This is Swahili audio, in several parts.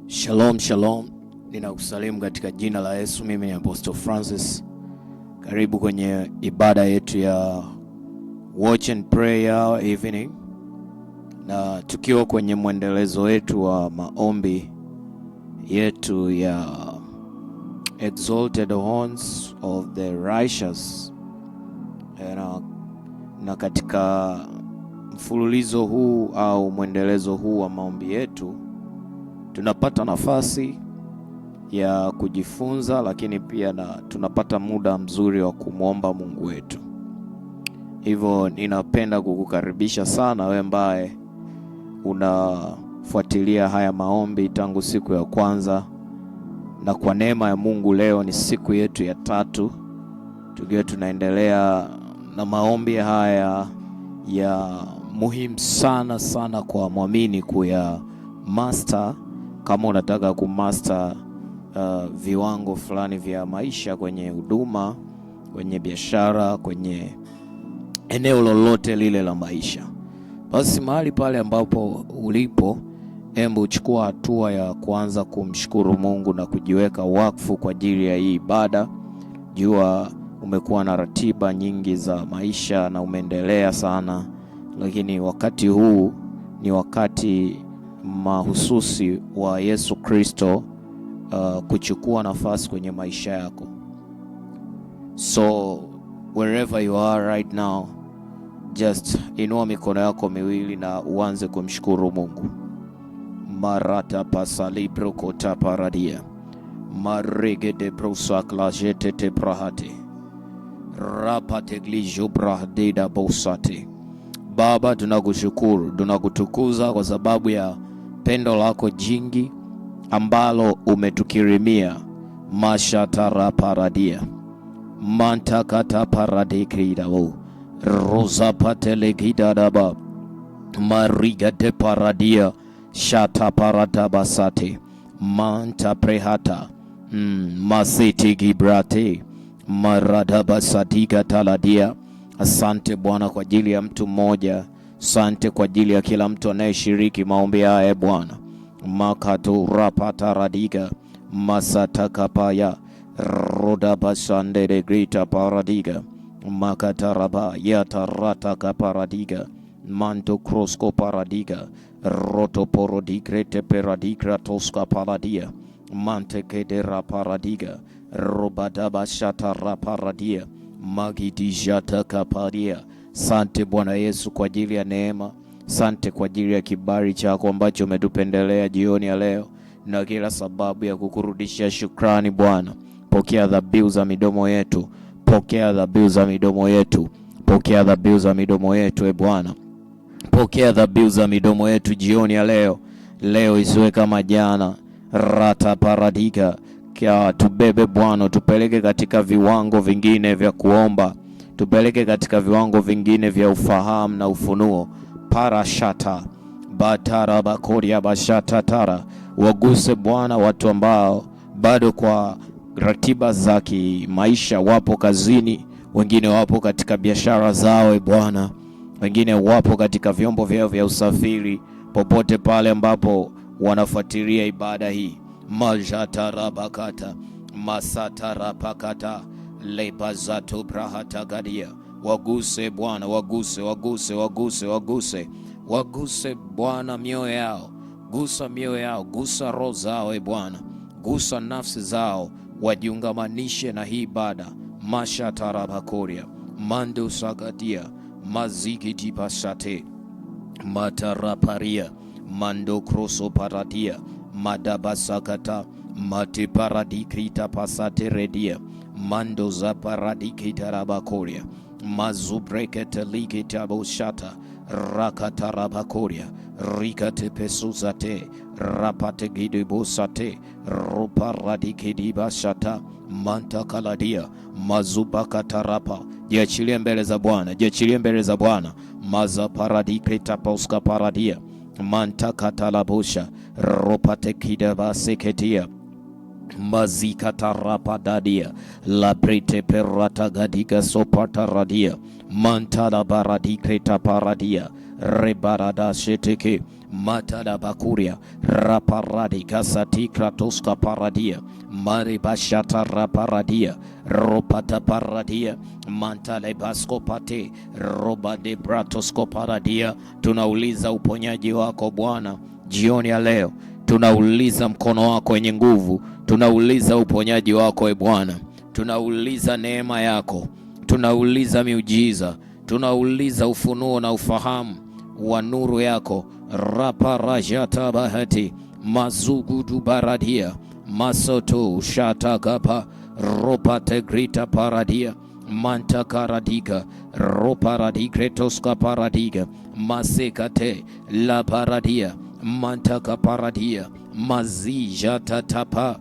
Shalom, shalom. Ninakusalimu katika jina la Yesu. Mimi ni Apostle Francis. Karibu kwenye ibada yetu ya Watch and Prayer evening. Na tukiwa kwenye mwendelezo wetu wa maombi yetu ya Exalted Horns of the Righteous. Na katika mfululizo huu au mwendelezo huu wa maombi yetu tunapata nafasi ya kujifunza, lakini pia tunapata muda mzuri wa kumwomba Mungu wetu. Hivyo ninapenda kukukaribisha sana wewe ambaye unafuatilia haya maombi tangu siku ya kwanza, na kwa neema ya Mungu leo ni siku yetu ya 3 tukiwa tunaendelea na maombi haya ya muhimu sana kwa muamini kuya master. Kama unataka kumaster viwango fulani vya maisha kwenye huduma, kwenye biashara, kwenye eneo lolote lile la maisha, basi mahali pale ambapo ulipo, hebu uchukua hatua ya kuanza kumshukuru Mungu na kujiweka wakfu kwa ajili ya hii ibada. Jua umekuwa na ratiba nyingi za maisha na umeendelea sana, lakini wakati huu ni wakati mahususi wa Yesu Kristo kuchukua nafasi kwenye maisha yako. So wherever you are right now, just inua mikono yako miwili na uanze kumshukuru Mungu. Marata pasalibro kota paradia marege de brosakla jete te brahate rapate glijo brahdeda bosate. Baba, tunakushukuru, tunakutukuza kwa sababu ya pendo lako jingi ambalo umetukirimia. Mashatara paradia mantakata paradikridao rosa patelekidadaba mariga de paradia shata paradabasate manta prehata masiti gibrate maradabasatiga taladia. Asante Bwana kwa ajili ya mtu mmoja. Asante kwa ajili ya kila mtu anayeshiriki maombi haya Bwana. Makato rapata radiga masatakapaya rodabasande de grita paradiga makataraba yatarata kaparadiga manto krosko paradiga rotoporodigrete peradigra toska paradia mantekedera paradiga robadabashatara paradia magidijata kapadia. Sante Bwana Yesu kwa ajili ya neema. Sante kwa ajili ya kibali chako ambacho umetupendelea jioni ya leo, na kila sababu ya kukurudishia shukrani Bwana. Pokea dhabihu za midomo yetu, pokea dhabihu za midomo yetu, pokea dhabihu za midomo yetu Bwana. Pokea dhabihu za midomo yetu jioni ya leo. Leo isiwe kama jana. Rata paradiga kia tubebe Bwana, tupeleke katika viwango vingine vya kuomba, tupeleke katika viwango vingine vya ufahamu na ufunuo. Parashata batara bakoria bashata tara. Waguse Bwana watu ambao bado kwa ratiba za kimaisha wapo kazini, wengine wapo katika biashara zao Bwana, wengine wapo katika vyombo vyao vya usafiri, popote pale ambapo wanafuatilia ibada hii. Majatara bakata masatara pakata lebazato brahata gadia. Waguse Bwana, waguse Bwana mioyo yao, gusa mioyo yao, gusa roho zao Bwana, gusa nafsi zao, wajiungamanishe na hii ibada. Mashatara bakoria mando sagadia maziki tipasate mataraparia mando kroso paradia madabasakata mati paradikrita pasate redia mando za paradikita rabakoria mazubrekete likita boshata rakatarabakoria rikate pesuzate rapate gidibosate rupa radikidibashata manta kaladia mazubakatarapa. Jiachilie mbele za Bwana, jiachilie mbele za Bwana. Maza paradikrita pauska paradia manta katalabosha ropate kidabaseketia mazika tarapadadia labrite perata gadiga sopata radia mantala baradikrita paradia rebarada sheteke Matada bakuria raparadi kasati kratoska paradia maribashata raparadia ropata paradia mantale baskopate roba de bratosko paradia. Tunauliza uponyaji wako Bwana jioni ya leo, tunauliza mkono wako wenye nguvu, tunauliza uponyaji wako Bwana, tunauliza neema yako, tunauliza miujiza, tunauliza ufunuo na ufahamu wa nuru yako. Raparajata bahati mazugudu baradia masoto shatakapa ropate grita paradia manta karadiga roparadigretoska paradiga masekate la paradia mantaka paradia mazijata tapa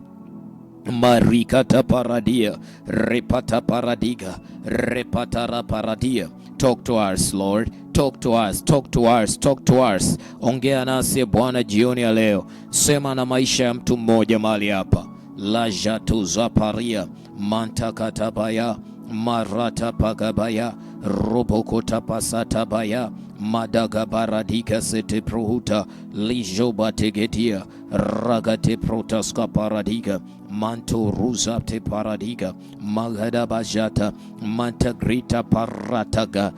marikata paradia repata paradiga repatara paradia. Talk to us Lord, talk to us, talk to us, talk to us. Ongea nasi Bwana jioni ya leo, sema na maisha ya mtu mmoja mahali hapa. La jatu zaparia mantakatabaya marata pagabaya robokota pasatabaya madaga baradika sete prohuta lijoba tegetia ragate protaska paradiga manto ruza te paradiga magada bajata mantagrita parataga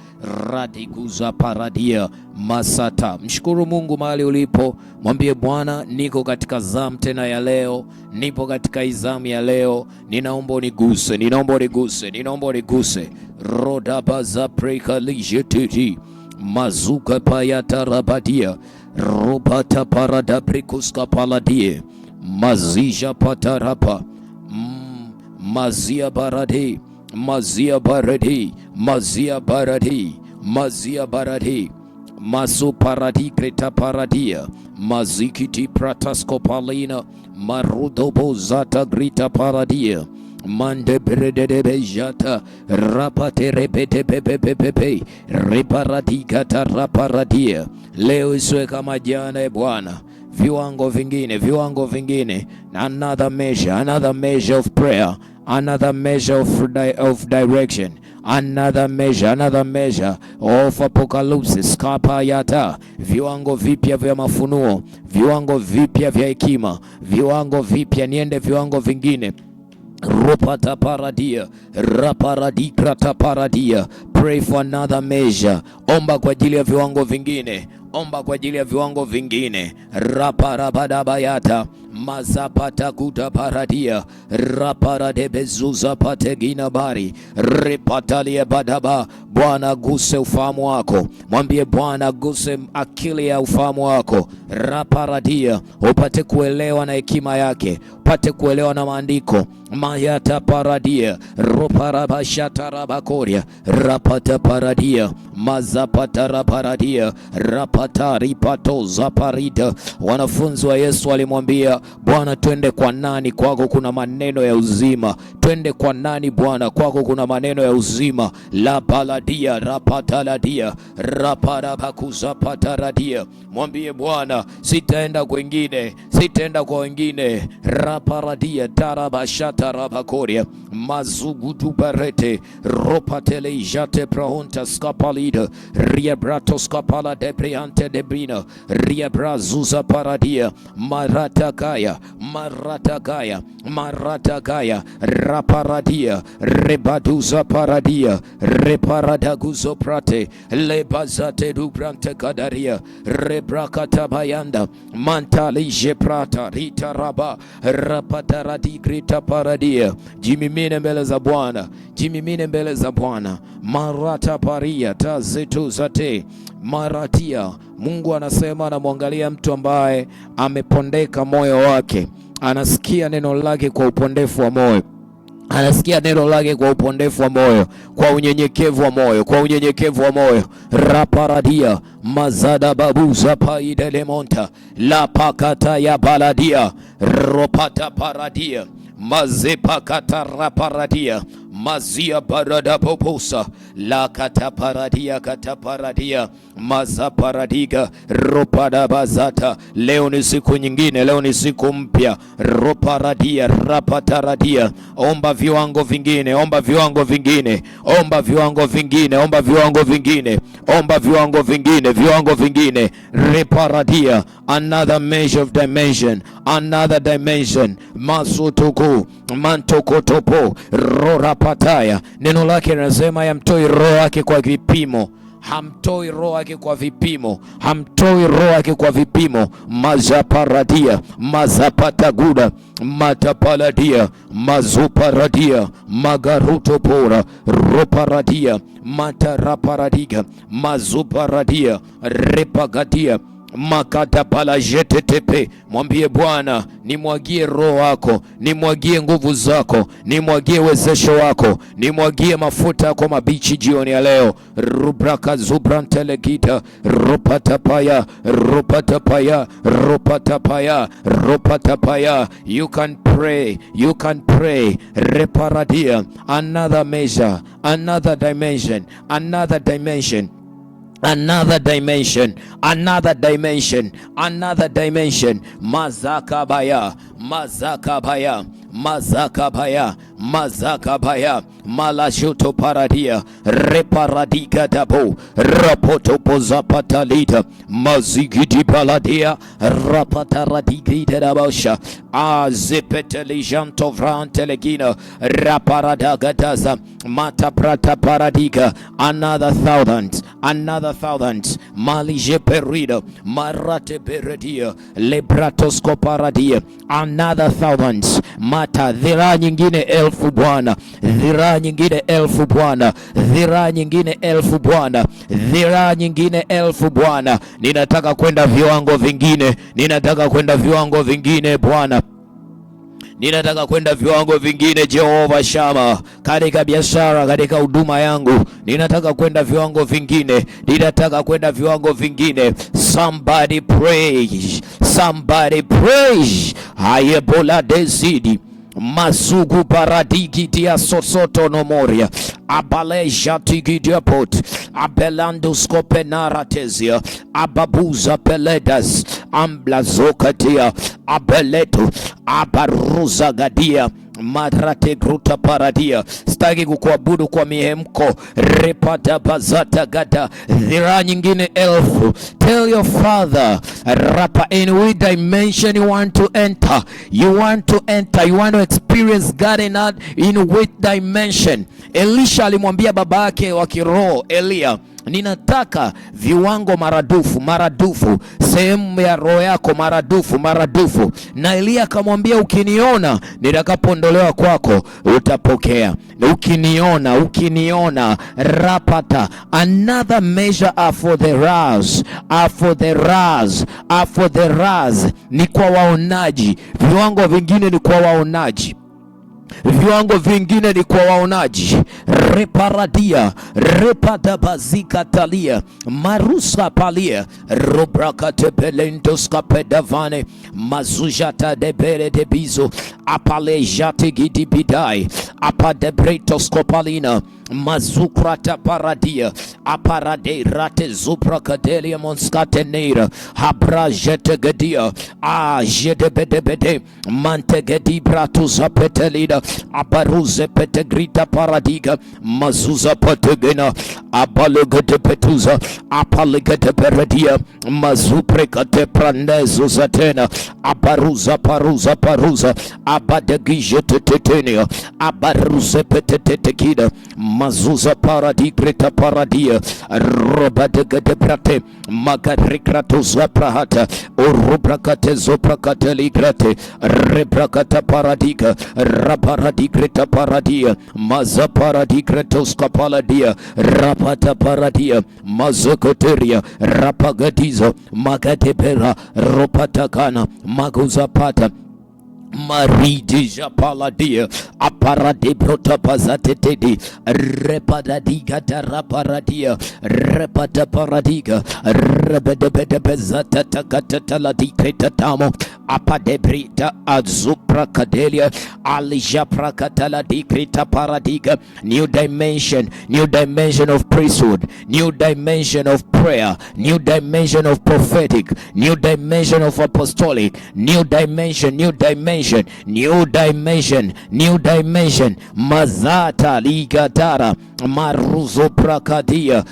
radiguza paradia masata. Mshukuru Mungu mahali ulipo, mwambie Bwana, niko katika zamu tena ya leo, nipo katika izamu ya leo, ninaomba uniguse, ninaomba uniguse, ninaomba uniguse. Roda baza preka lijetiti mazuka payata rabadia robata parada prekuska paladie mazija patarapa mazia barade mazia barade mazia barade mazia barade masu paradi kreta paradia mazikiti pratasko palina marudobo zata grita paradia mande brede bejata rapate repete pepepepe reparadikata raparadia. Leo isiwe kama jana Bwana, viwango vingine, viwango vingine, another measure of prayer, another measure of direction, another measure of apocalypse kapa yata. Viwango vipya vya mafunuo, viwango vipya vya hekima, viwango vipya, niende viwango vingine. Ropata paradia raparadikrata paradia. Pray for another measure. Omba kwa ajili ya viwango vingine, omba kwa ajili ya viwango vingine. Raparabadabayata mazapata kuta paradia raparadebezuza pategina bari repatalia badaba. Bwana guse ufahamu wako, mwambie Bwana guse akili ya ufahamu wako. Raparadia upate kuelewa na hekima yake, upate kuelewa na maandiko. Mayata paradia roparabashata rabakoria rapata paradia mazapata raparadia rapata ripato zaparida. Wanafunzi wa Yesu walimwambia Bwana, twende kwa nani? Kwako kuna maneno ya uzima. Twende kwa nani Bwana? Kwako kuna maneno ya uzima. La baladia rapataladia raparabakuza pataradia. Mwambie Bwana, sitaenda kwingine, sitaenda kwa wengine. Raparadia tarabashata rabakoria mazugudu barete ropatele jate prahonta skapalida riebrato skapala debriante debrina riebrazuza paradia maratakaya maratakaya maratakaya raparadia rebaduza paradia reparadaguzo prate lebazate dubrante kadaria rebrakata bayanda mantalije prata ritaraba rapataradi grita paradia. Jimimine mbele za Bwana, jimimine mbele za Bwana. Marata paria tazetu zate maratia. Mungu anasema anamwangalia mtu ambaye amepondeka moyo wake, anasikia neno lake kwa upondefu wa moyo, anasikia neno lake kwa upondefu wa moyo, kwa unyenyekevu wa moyo, kwa unyenyekevu wa moyo. Raparadia mazada babuza paidele monta la pakata ya baladia ropata paradia mazepa katara paradia mazia barada poposa la kataparadia kataparadia mazaparadiga ropada bazata. Leo ni siku nyingine, leo ni siku mpya. Roparadia rapataradia. Omba viwango vingine, omba viwango vingine, omba viwango vingine, omba viwango vingine, omba viwango vingine, viwango vingine. Reparadia, another measure of dimension, another dimension. Masutuku mantokotopo rorapataya. Neno lake linasema yamtoi roho yake kwa vipimo. Hamtoi roho yake kwa vipimo, hamtoi roho yake kwa vipimo. Mazaparadia, mazapataguda, matapaladia, mazuparadia, magarutopora, roparadia, mataraparadiga, mazuparadia, repagadia, makatapala jetetepe. Mwambie Bwana, nimwagie roho wako, nimwagie nguvu zako, nimwagie wezesho wako, nimwagie mafuta yako mabichi jioni ya leo. Rubraka zubrantelegita, ropatapaya, ropatapaya, ropatapaya, ropatapaya. You can pray, you can pray. Reparadia, another measure, another dimension, another dimension, another dimension, another dimension, another dimension. Mazakabaya, mazakabaya, mazakabaya, mazakabaya, malashoto paradia, reparadiga dabo, rapoto pozapatalita, mazigidi paladia, rapataradigida dabosha, azipetelijanto vrantelegina, raparadagadaza, mataprata paradiga. Another thousand, another thousand. Malije perida, marate peredia, lebratosko paradia. Another thousand. Mata dhira nyingine elfu Bwana, dhira nyingine elfu Bwana, dhira nyingine elfu Bwana, dhira nyingine elfu Bwana. Ninataka kwenda viwango vingine, ninataka kwenda viwango vingine Bwana. Ninataka kwenda viwango vingine Jehova Shama, katika biashara, katika huduma yangu. Ninataka kwenda viwango vingine, ninataka kwenda viwango vingine. Somebody pray, somebody pray. Hayebola desidi Masugu paradigi dia sosoto no moria, abaleja tigidia pot, abelando scopenara tesia, ababuza peledas, amblazokatia, abeleto, abaruza gadia, madrate gruta paradia. Sitaki kukuabudu kwa mihemko. Repata bazata gada, dhira nyingine elfu. Tell your father, rapa, in which dimension you want to enter. You want to enter, you want to experience God in which dimension. Elisha alimwambia baba yake wa kiroho Elia, ninataka viwango maradufu, maradufu, sehemu ya roho yako maradufu, maradufu. Na Elia akamwambia, ukiniona nitakapoondolewa kwako utapokea. Ukiniona, ukiniona, rapata. Another measure are for the raz, are for the raz, are for the raz. Ni kwa waonaji. Viwango vingine ni kwa waonaji, viwango vingine ni kwa waonaji. Reparadia, repadabazika talia, marusa palia, robrakate pelentos kapedavane, mazujata debere debizo, apalejate gidibidai, apadebretos kopalina, mazukrata paradia, aparade rate zuprakadelia monskateneira, habrajete gadia, jedebedebede, mantegedi bratus apetelida, aparuze petegrita paradiga, mazuza pategena, abalegete petuza, apalegete peradia, mazuprekate pranezo zatena, aparuza paruza paruza, abadegijete tetenia, abaruze petetekida, mazuza paradigreta paradia, robadegete prate, magarikratuza prahata, urubrakate zoprakate ligrate, rebrakata paradiga, raparadigreta paradia, maza paradigretos kapaladia, rapata paradia, mazokoteria, rapagadizo, magatepera, ropatakana, maguzapata, maridija paladia, aparade protapazatedi, repadadiga taraparadia, repata paradiga, rebedebedebezata takataladikretatamo, apadebrita azupra kadelia alijapra katala dikrita paradiga. New dimension of priesthood, new dimension of prayer, new dimension of prophetic, new dimension of apostolic, new dimension, mazata ligatara maruzo prakadia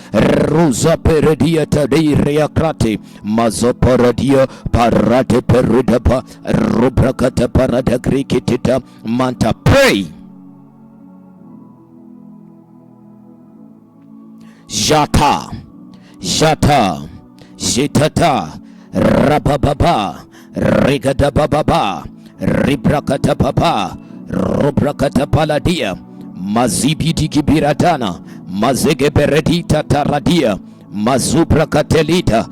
ruza peredia tadiria krati mazoparadia parate perudapa rubrakata parada krikitita manta. Pray. Jata jitata rabababa rigada bababa ribrakata baba rubrakata paladia mazibidi kibiratana mazege beredita taradia mazubra katelita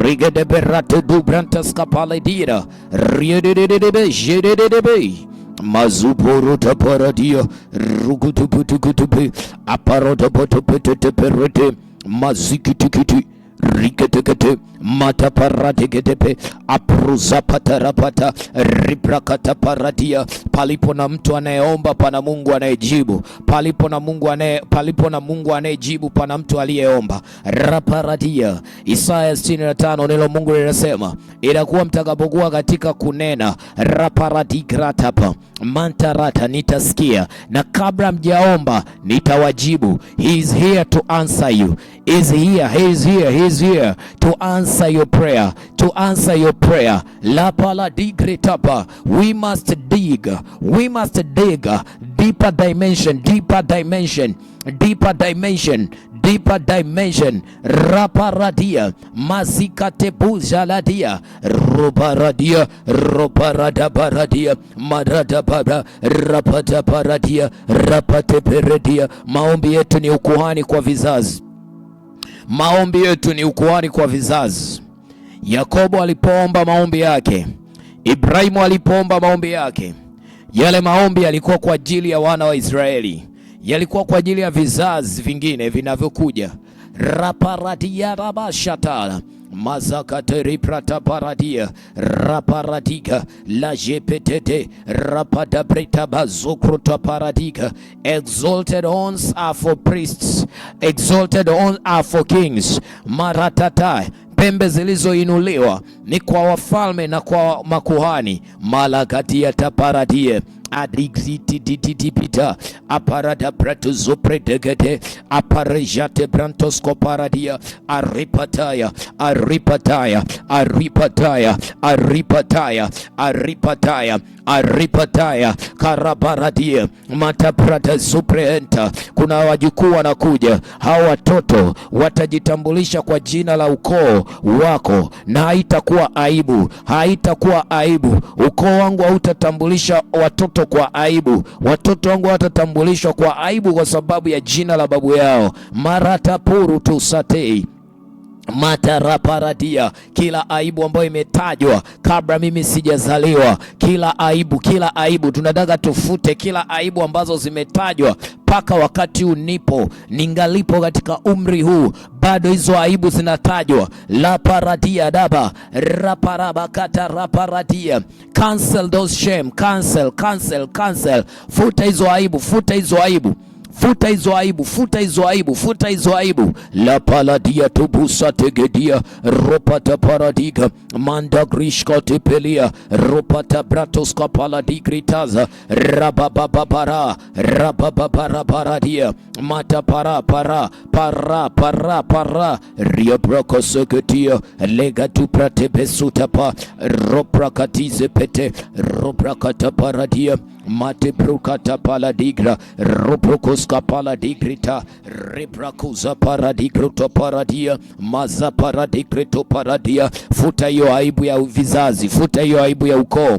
rigede berato dubrantas kapaladira riededebe jededebe mazuboruta paradia rugutubutugutubi aparodobotopeteperete mazikitikiti riketekete mata paradegedepe apruza patarapata ribrakata paradia. Palipo na mtu anayeomba pana Mungu anayejibu. Palipo na Mungu anayejibu pana mtu aliyeomba. Raparadia. Isaya 65 neno Mungu linasema inakuwa mtakapokuwa katika kunena raparadigrata mantarata nitasikia, na kabla mjaomba nitawajibu. He is here to answer you. He is here to answer your prayer, La paladigretapa. We must dig deeper dimension. Raparadia mazikatebuzaladia roparadabaradia maradabara rapataparadia rapateperedia. Maombi yetu ni ukuhani kwa vizazi. Yakobo alipoomba maombi yake, Ibrahimu alipoomba maombi yake, yale maombi yalikuwa kwa ajili ya wana wa Israeli, yalikuwa kwa ajili ya vizazi vingine vinavyokuja. Raparadia rabashatala mazakateri prata paradia raparadiga la jepetete rapada breta bazokruta paradiga. Exalted horns are for priests, exalted horns are for kings. Maratata, pembe zilizoinuliwa ni kwa wafalme na kwa makuhani. Malakatia taparadie adigziti ditipita aparada pratuzo predegete aparejate brantosko paradia aripataya karabaradia mataprata supreenta. Kuna wajukuu wanakuja, hao watoto watajitambulisha kwa jina la ukoo wako, na haitakuwa aibu. Ukoo wangu hautatambulisha watoto kwa aibu. Watoto wangu watatambulishwa kwa aibu kwa sababu ya jina la babu yao. Maratapuru tusatei mataraparadia. Kila aibu ambayo imetajwa kabla mimi sijazaliwa, kila aibu tunataka tufute, kila aibu ambazo zimetajwa mpaka wakati ningalipo katika umri huu, bado hizo aibu zinatajwa. La paradia daba raparabakata raparadia. Cancel those shame, cancel. Futa hizo aibu. La paladia tubusa tegedia ropata paradiga manda grishka tepelia ropata bratoska paladigritaza rabababara paradia mata para ria broko seketia lega tu prate besutapa roprakatize pete roprakata paradia mate brukata paladigra roprokoska paladigrita rebrakuza paradigruto paradia maza paradigrito paradia. Futa hiyo aibu ya vizazi, futa hiyo aibu ya ukoo,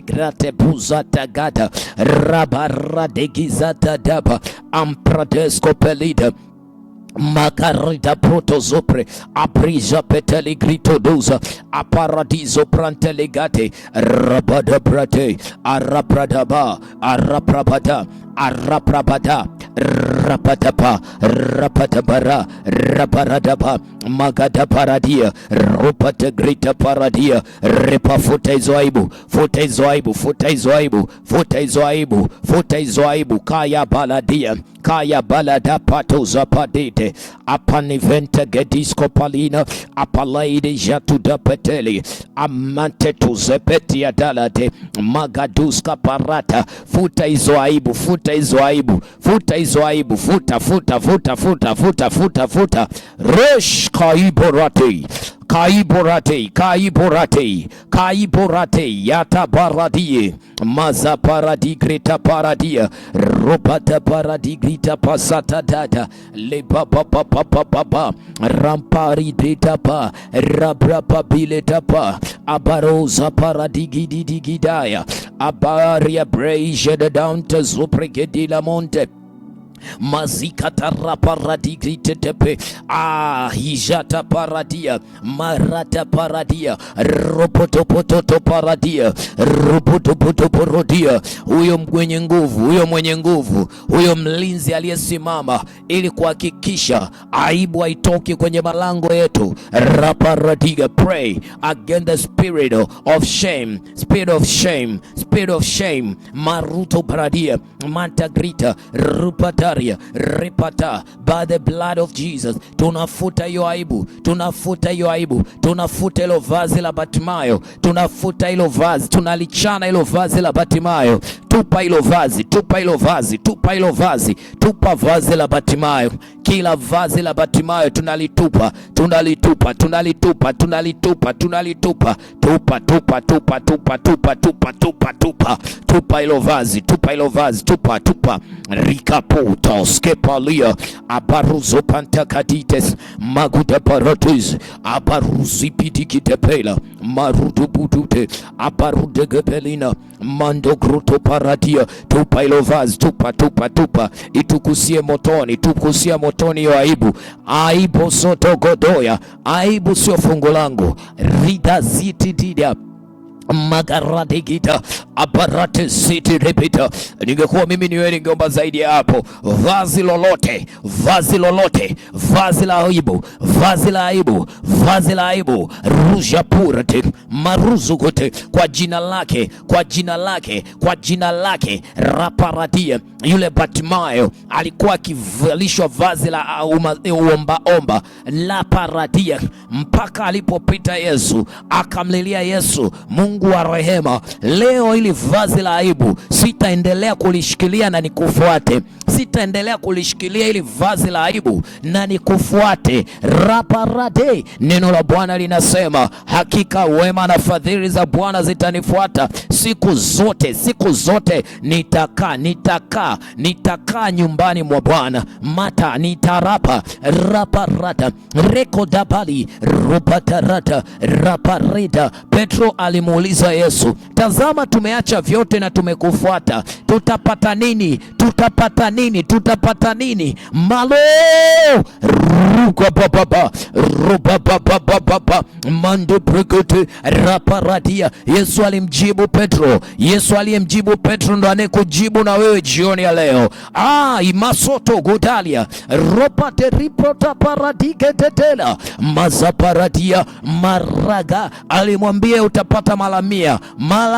grate buzata gada rabara de gizata daba ampradesco pelida Macarita protozopre aprija peteli grito doza aparadiso prantelegate rabada brate arapradaba araprabada araprabada rapatapa rapatabara raparadaba magada paradia rupata grita paradia repa futa izoaibu futa izoaibu futa izoaibu futa izoaibu futa izoaibu kaya balada pato zapadite apaniventa gedisco palina apalaide jatu da peteli amante tu zepeti adalate magaduska parata futa izoaibu futa izoaibu futa izoaibu futa futa futa futa futa futa futa rosh kaiborate Kaiborate, Kaiborate, Kaiborate, Yata Paradie, Maza Paradi Greta Paradia, Robata Paradi Greta Pasata Dada, Le Papa Papa Papa, Rampari Greta Pa, Rabrapa Bileta Pa, Abarosa Paradigi Digidaya, Abaria Breja de Dante Zopregedi La Monte. Mazikata raparadi gritetepe hijata paradia marata paradia ropotopototo paradia robotopotoporodia. Huyo mwenye nguvu, huyo mwenye nguvu, huyo mlinzi aliyesimama ili kuhakikisha aibu haitoki kwenye malango yetu. Raparadiga, pray against the spirit of shame, spirit of shame, spirit of shame. Maruto paradia mantagrita rupata ripata by the blood of Jesus. Tunafuta hiyo aibu, tunafuta hiyo aibu, tunafuta hilo vazi la Batimayo, tunafuta hilo vazi, tunalichana hilo vazi la Batimayo. Tupa hilo vazi, tupa hilo vazi, tupa hilo vazi, tupa vazi la Batimayo. Kila vazi la Batimayo tunalitupa, tunalitupa, tunalitupa, tunalitupa, tunalitupa, tupa, tupa, tupa, tupa, tupa, tupa, tupa, tupa, tupa hilo vazi, tupa hilo vazi, tupa, tupa. Rikaputa skepalia abaruzo pantakadites maguda paratis abaruzi pitikitepela marudu budute abarude gebelina mando gruto paradia. Tupa hilo vazi, tupa, tupa, tupa, itukusie motoni, tukusia motoni yo aibu. Aibu soto godoya, aibu sio fungu langu. Rida ziti dida Magaradegita Abarate city repeater. Ningekuwa mimi ni wewe ningeomba zaidi ya hapo. Vazi lolote, vazi lolote, vazi la aibu, vazi la aibu, vazi la aibu, ruja purate, maruzu kote kwa jina lake, kwa jina lake, kwa jina lake. Raparadia, yule Bartimayo alikuwa akivalishwa vazi la omba la paradia mpaka alipopita Yesu akamlilia Yesu, Mungu wa rehema, leo ili vazi la aibu sitaendelea kulishikilia na nikufuate. Sitaendelea kulishikilia ili vazi la aibu na nikufuate. Raparade, neno la Bwana linasema hakika wema na fadhili za Bwana zitanifuata siku zote, siku zote nitakaa nyumbani mwa Bwana. Mata nitarapa raparata rekodabali rupatarata raparida. Petro alimuuliza Yesu, tazama tumeacha vyote na tumekufuata, tutapata nini? Tutapata nini? Tutapata nini? Malo rukababa rubababa mande brigute raparadia. Yesu alimjibu Petro. Yesu aliyemjibu Petro ndo anekujibu na wewe jioni ya leo. Imasoto godalia ropate riprota paradike tetela mazaparadia maraga. Alimwambia utapata mara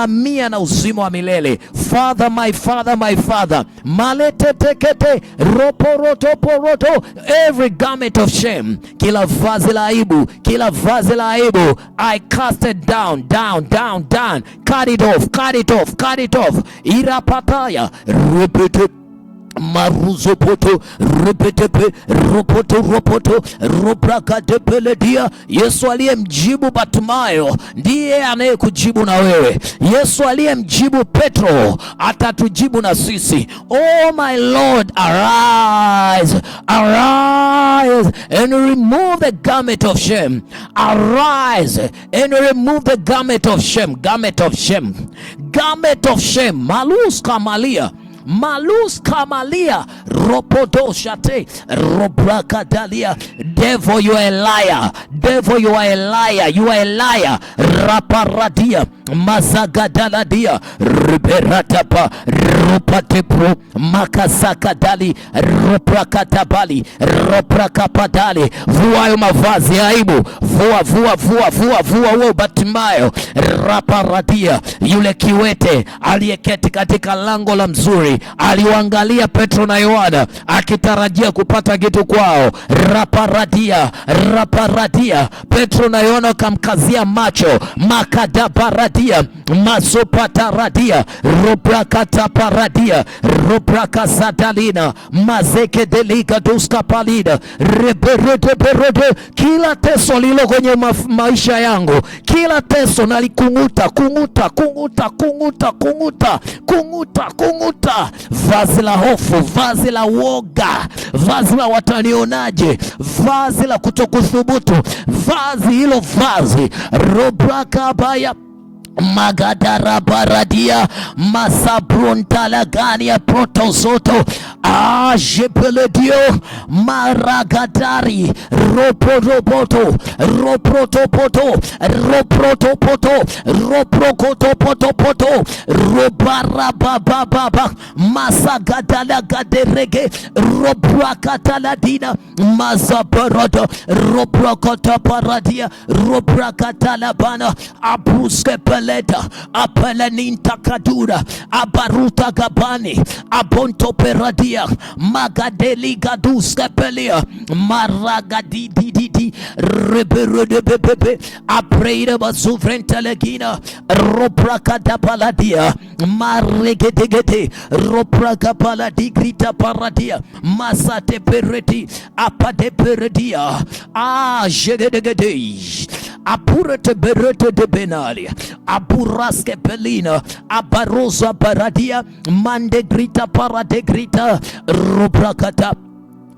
mia na uzima wa milele. Father, my father, my father, malete tekete roporoto, every garment of shame, kila vazi la aibu, kila vazi la aibu, I cast it down, cut it off, irapataya repete maruzopoto repetepe ropoto robrakadepeledia. Yesu aliyemjibu Bartimayo ndiye anayekujibu na wewe. Yesu aliyemjibu Petro atatujibu na sisi. Oh my Lord, arise and remove the garment of shame. Arise and remove the garment of shame. Malus kamalia ropodoshate robrakadalia. Devil, you are a liar. Devil, you are a liar. You are a liar. Raparadia mazagadaladia riberatapa ropatepro makasakadali roprakatabali roprakapadali. Vua mavazi ya aibu, vua Bartimayo raparadia. Yule kiwete aliyeketi katika lango la mzuri aliwaangalia Petro na Yohana akitarajia kupata kitu kwao. Raparadia. Petro na Yohana kamkazia macho. Makadabaradia mazopataradia robrakataparadia robrakazadalina mazekedelika duskapalida reberede. Kila teso lilo kwenye maisha yangu, kila teso nalikunguta vazi la hofu, vazi la woga, vazi la watanionaje, vazi la kutokuthubutu, vazi hilo vazi robrakabaya magadara baradia masabrontalagania protozoto ajepeledio maragadari roprotopoto roprokotopoto robarabababa masagadalagaderege robrakataladina mazabarada robrokotaparadia robrakatalabana abruskepeleta apeleninta kadura abaruta gabani abonto peradia magadeli gaduskepelea maragadididi reberedebebe apreida basuvrentelegina robrakadapaladia maregedegede robrakapaladigrita paradia masate pereti apade peredia jegedegede apurete berete de benalia aburaske pelina abarosa paradia mande grita parade grita robrakata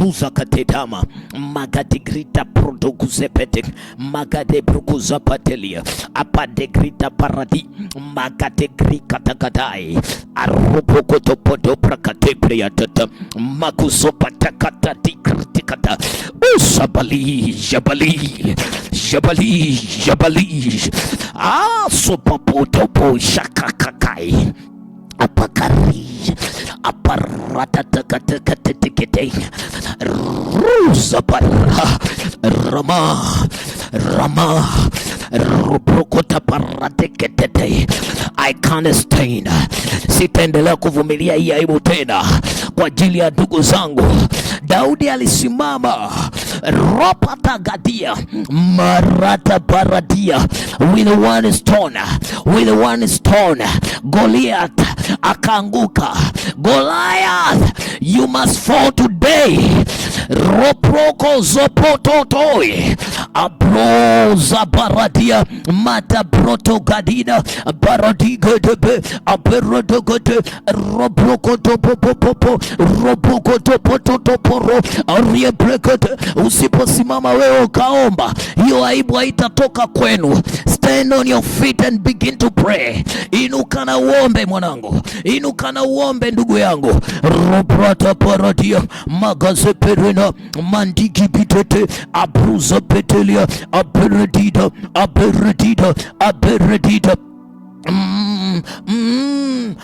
ruza katetama magadigrita produkusepete magade brukuzapatelia apadegrita paradi magadegrika takadai arupokotopodo prakatepriatata makusopatakata dikritikata usabali jabali jabali jabali sopapotopo shakakakai apakari aparatakatakatete rusapara rama rama ruprokota paratekete. I can't stand. Sitaendelea kuvumilia hii aibu tena kwa ajili ya ndugu zangu. Daudi alisimama ropatagadia marata paradia with one stone Goliath akaanguka. Goliath, you must fall today. Roproko zopototoi abroza baradia mata protogadina baradigadebe aberodogode robokotopopopo ariebrekete. Usiposimama wewe ukaomba, hiyo aibu haitatoka kwenu. Stand on your feet and begin to pray. Inuka na uombe mwanangu, inuka na uombe ndugu yangu. Robrata paradia magazeperina mandiki bitete abruza petelia aberedida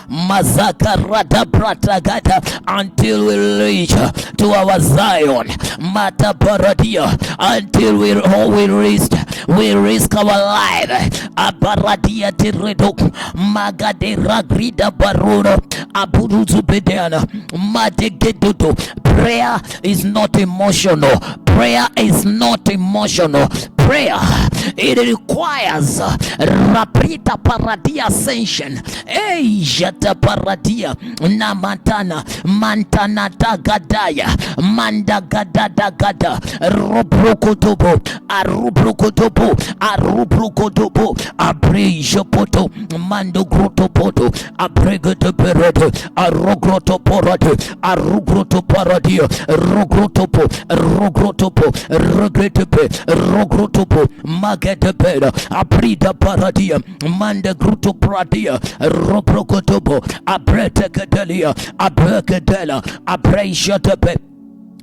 Mazakarada Bratagata until we reach to our Zion. Mata Paradia until we risk our life. Abaradia Tiredok Magade Ragrida Baruna Aburuzu Bedana Madegedudo. Prayer is not emotional. Prayer is not emotional. Prayer, it requires raprita paradia ascension. Jata paradia namatana mantana dagadaya mandagadadagada robrokotobo arubrokotobo abrejopoto mandogrotopoto abregotoperede arogrotoporade arugrotoparadia rogrotopo regretepe rogrotopo magedepeda aprida paradia manda gruto pradia roprokotobo abretekedelia abrekedela abreishatepe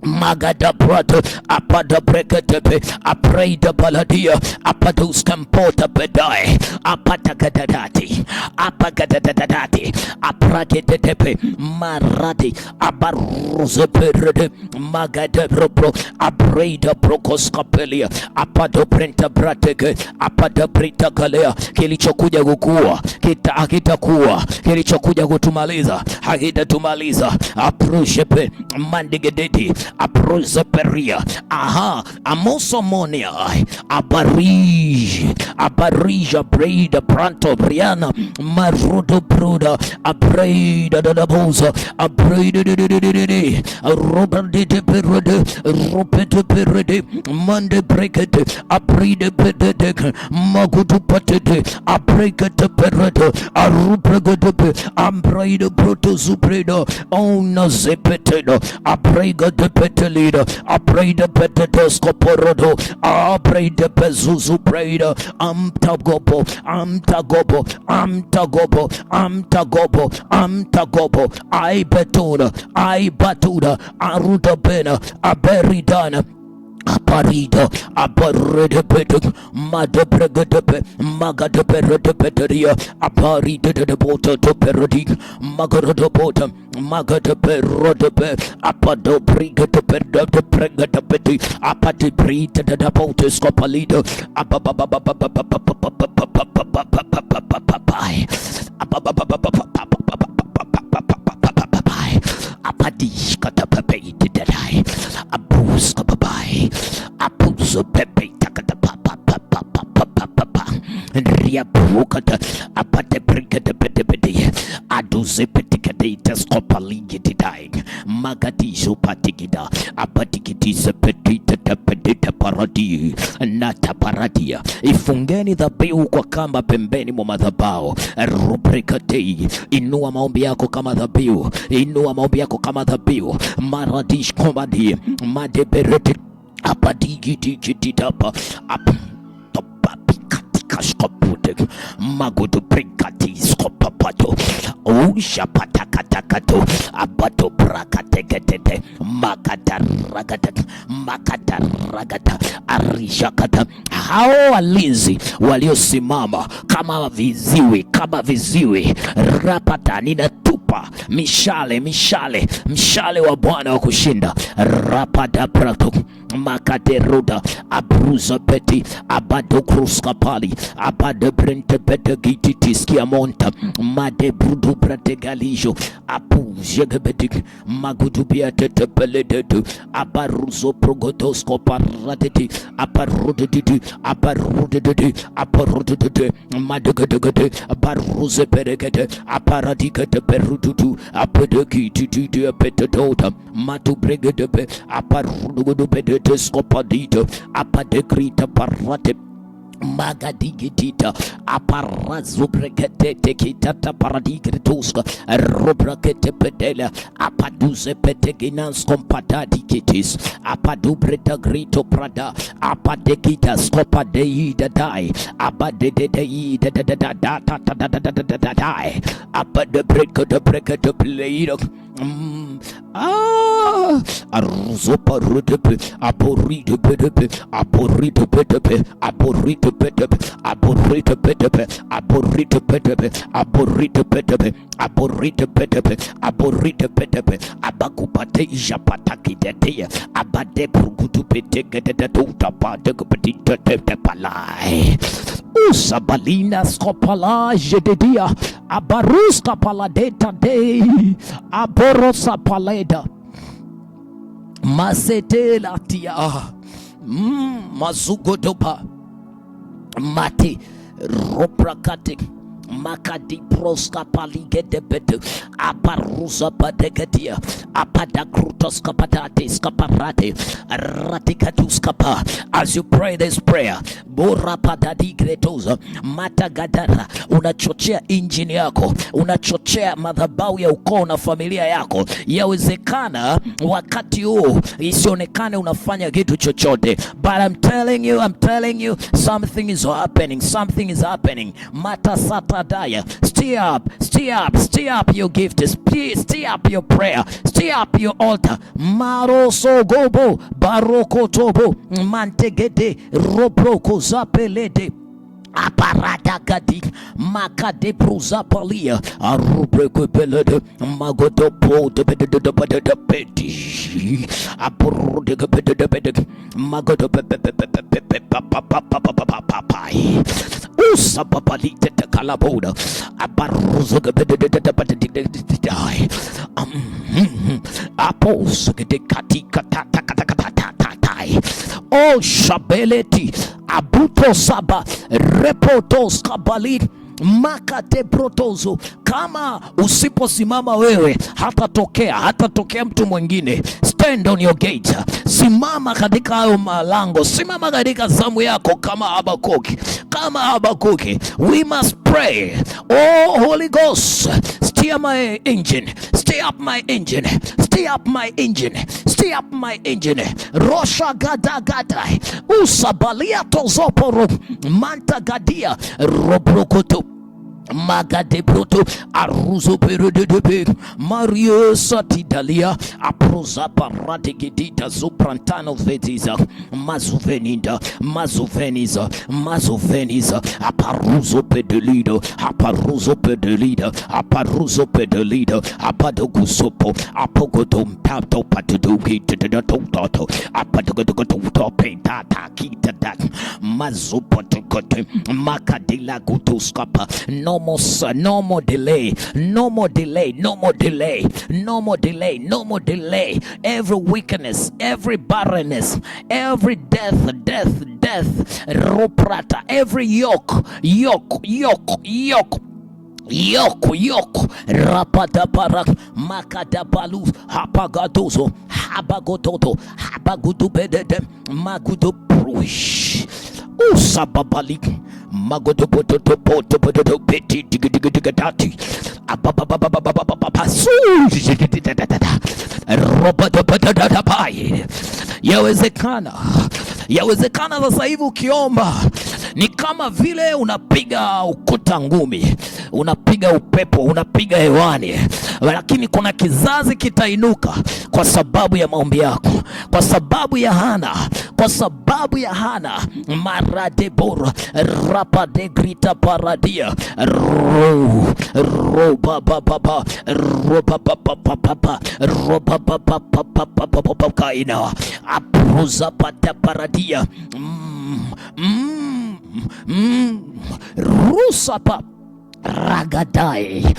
Magada brother, apada breketepe, apreda baladia, apadus campota pedai, apatagadadati, apragetepe, maradi, abaruze perede, magada bropro, abreda brokoscapelia, apado brenta brateke, apada brita galea, kilichokuja kukua, hakitakuwa, kilichokuja kutumaliza, hakitatumaliza, aprushepe, mandigedeti, aproza peria amosomonia abarija breda pranto briana marudo bruda abreda dadabosa abreda de robert de perede ropete perede mande brekete abrede pedede magudu patede abrekete perede arupregede ambreda proto supreda ona zepeteda abrega de petelida abreda petetoscoporodo abreda pezuzu breda amtagobo I batuda aruda bena aberidana Aparido, aparedepet, madabregadepe, magadeperedepeteria, aparide de bota to perodic, magarodopota, magadeperodepe, apado brigadepe, the pregatapeti, apati brita de bota scopalido, apadish katapepe didai, abus kapapai, apuso pepe takata papa ria brukata apate brigade pete adu aruze petikadita skopaligitidai magadizo patigida apatikitiza petita tapedita paradi nata paradia. Ifungeni dhabihu kwa kamba pembeni mwa madhabahu. Rubrikatei, inua maombi yako kama dhabihu, inua maombi yako kama dhabihu. Maradish komadi madeberete apadigititapa apapikatikaskopute magudu brikatiskopapato ushapatakatakato abato brakateketete makataragata arishakata. Hao walinzi waliosimama kama viziwi rapata, ninatupa mishale wa Bwana wa kushinda rapata prato makateruda abruza peti abado kruskapali abade brente pete gititiskia monta made brudu brate galijo apu jegebedik magudu biate tepelededu abaruzo progotosko paradeti aparudedi madegedegede abaruze peregede aparadikete perududu apedegititi apetedota matu bregedebe aparududu pedete skopadito apadegrita parate magadigitita aparazo brekete kitata paradigretuska robrakete pedela apaduze peteginans compatadikitis apadubreta grito prada apadekita skopadeida dai abadedeida dai apadebrekete pleido arzo parudepe aborito pedepe aborito pedepe aborito pedepe aborito pedepe aborito pedepe aborito pedepe aborito pedepe aborito pedepe abakupate japatakitetea abade prugutu petegede tuta padegpetite palai usabalina skopala jededia abaruska paladeta dei aborosa paleda masetela tia mazugodopa mati roprakate makadi proska paligede bede aparuza badegadia apada krutos kapatati skaparate ratikatus kapa. As you pray this prayer, bora padadi gretoza matagadara, unachochea injini yako, unachochea madhabahu ya ukoo na familia yako. Yawezekana wakati huu isionekane unafanya kitu chochote, but I'm telling you something is happening. Mata sata daya, stir up your gift, stir up your prayer, stir up your altar. Maroso gobo baroko tobo mantegede robroko zapelede aparata gadi makade bruza palia arubreko pelede magodo po de pedi aburode de magodo papai usapapalite de kalaboda abaruzo de apos de katika oh shabeleti abuto saba repotos kabalit makate protozo. Kama usiposimama wewe, hatatokea mtu mwingine. Stand on your gate, simama katika hayo malango, simama katika zamu yako kama Habakuki. We must pray. Oh Holy Ghost, steer my engine, steer up my engine. Rosha gada usabalia tozoporo manta gadia robrokoto magade broto aruzo perodebe Mario Satidalia aproza paradigidita zuprantano vetiza mazuveniza aparuzo pedelida apadogusopo apogotom tato patuduki toto apadogoto pentata kita mazupotokote makadila gutuskapa. No more delay. Every weakness, every barrenness, every death, roprata, every yoke Yoko rapadabara makadabalu hapagadozo habagototo habagudubedede magudoprush usababalik magodopotopotopotopotopo peti digadigadati ababababababababasu robadabadadabai. Yawezekana sasa hivi ukiomba ni kama vile unapiga ukuta ngumi, unapiga upepo, unapiga hewani, lakini kuna kizazi kitainuka kwa sababu ya maombi yako, kwa sababu ya Hana, maradebora rapadegrita paradia kaina apruza pata paradia rusapa ragadai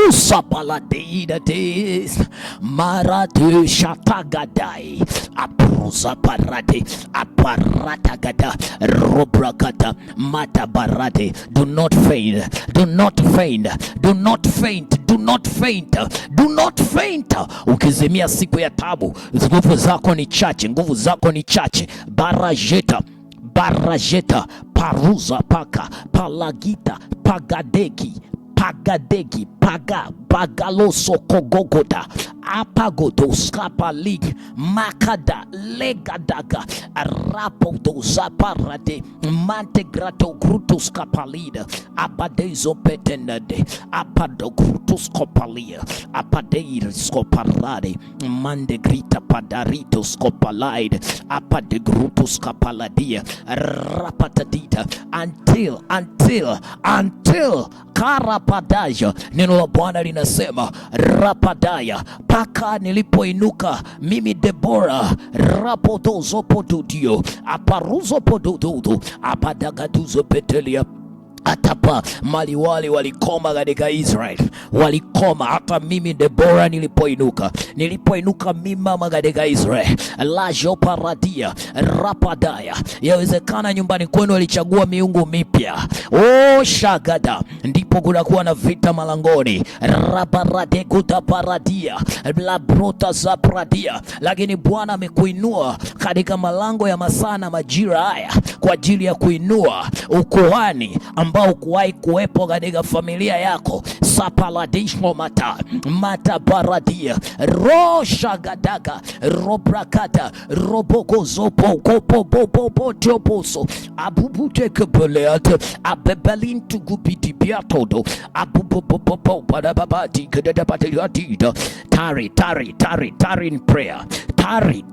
usapaladeidades marate shatagadai apruza parate aparatagada robrakata matabarate. Do not faint. Ukizimia siku ya tabu, nguvu zako ni chache. Barajeta paruza paka palagita pagadegi bagaloso kogogoda apagodo skapa lig makada legadaga rapoto zaparade mantegrato grutus kapalida abadezo petenade apado grutus kopalia apadeir skoparade mandegrita padarito skopalide apade grutus kapaladia rapatadita until karapadaja. Neno la Bwana linasema rapadaya paka nilipoinuka mimi Debora rapodozopodudio aparuzopodududu apadagaduzo petelia. Atapa maliwali walikoma katika Israeli, walikoma. Hata mimi Debora nilipoinuka mimama katika Israeli lajo paradia rapadaya. Yawezekana nyumbani kwenu walichagua miungu mipya, shagada, ndipo kunakuwa na vita malangoni, rabarade kuta paradia labrota za paradia. Lakini Bwana amekuinua katika malango ya masaa na majira haya kwa ajili ya kuinua ukuhani ambao kuwahi kuwepo katika familia yako. Sapaladishmo mata baradia rosha gadaga robrakata robogozopo kopopopopo tioposo abubute kebeleate abebelintu gubiti biatodo abupopopopo padababati kedabatiatida. Tarry in prayer, tarry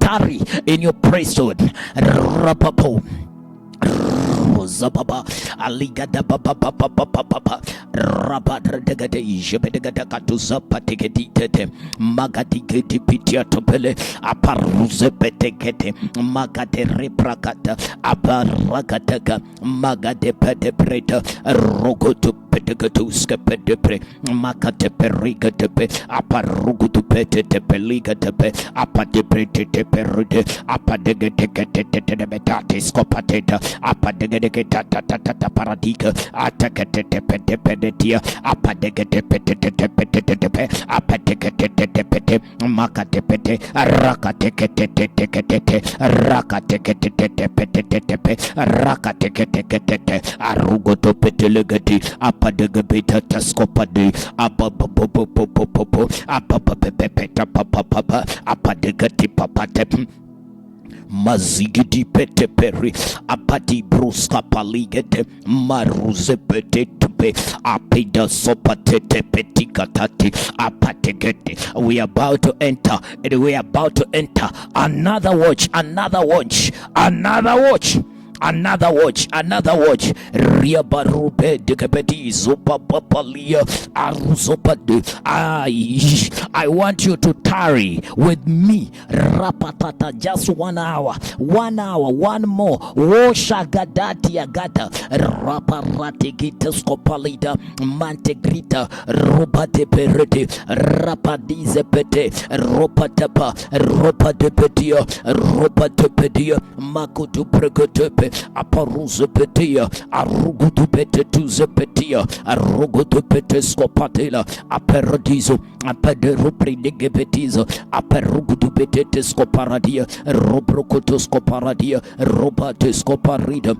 in your priesthood. Rapapo Zababa aligada papa rabadregade jebedegada katuza pategedite magadigeti pitia topele aparuze petegete magade reprakata abaragataga magade pedepreta rogoto pedegaduska pedepre makate perigatepe aparugutu petepeligatepe apadeprete peride apadegete betate skopateta apadegete tata paradika atakete pedepedetia apadegete pedepedepe apadegete makate pede rakatekete rakatekete arugoto petelegati apadegabeta taskopade ababobobobobobo apapapepeta papa apadegati papate mazigidi pete peri apati bruska paligete maruze pete tupe apida sopatete petikatati apategete. We are about to enter another watch. Ria barube dekepeti zopa papalia aruzopade. I want you to tarry with me. Rapatata, just 1 hour, one more. Wosha gadati agata raparate gita skopalida mantegrita robate perete rapadize pete ropatapa ropatepetia makutu prekotepe pepe aparuze petia arugudu pete tuze petia arugudu pete skopatela aperadizo apedero pridege petizo aperugudu pete skoparadia robrokoto skoparadia robate skoparida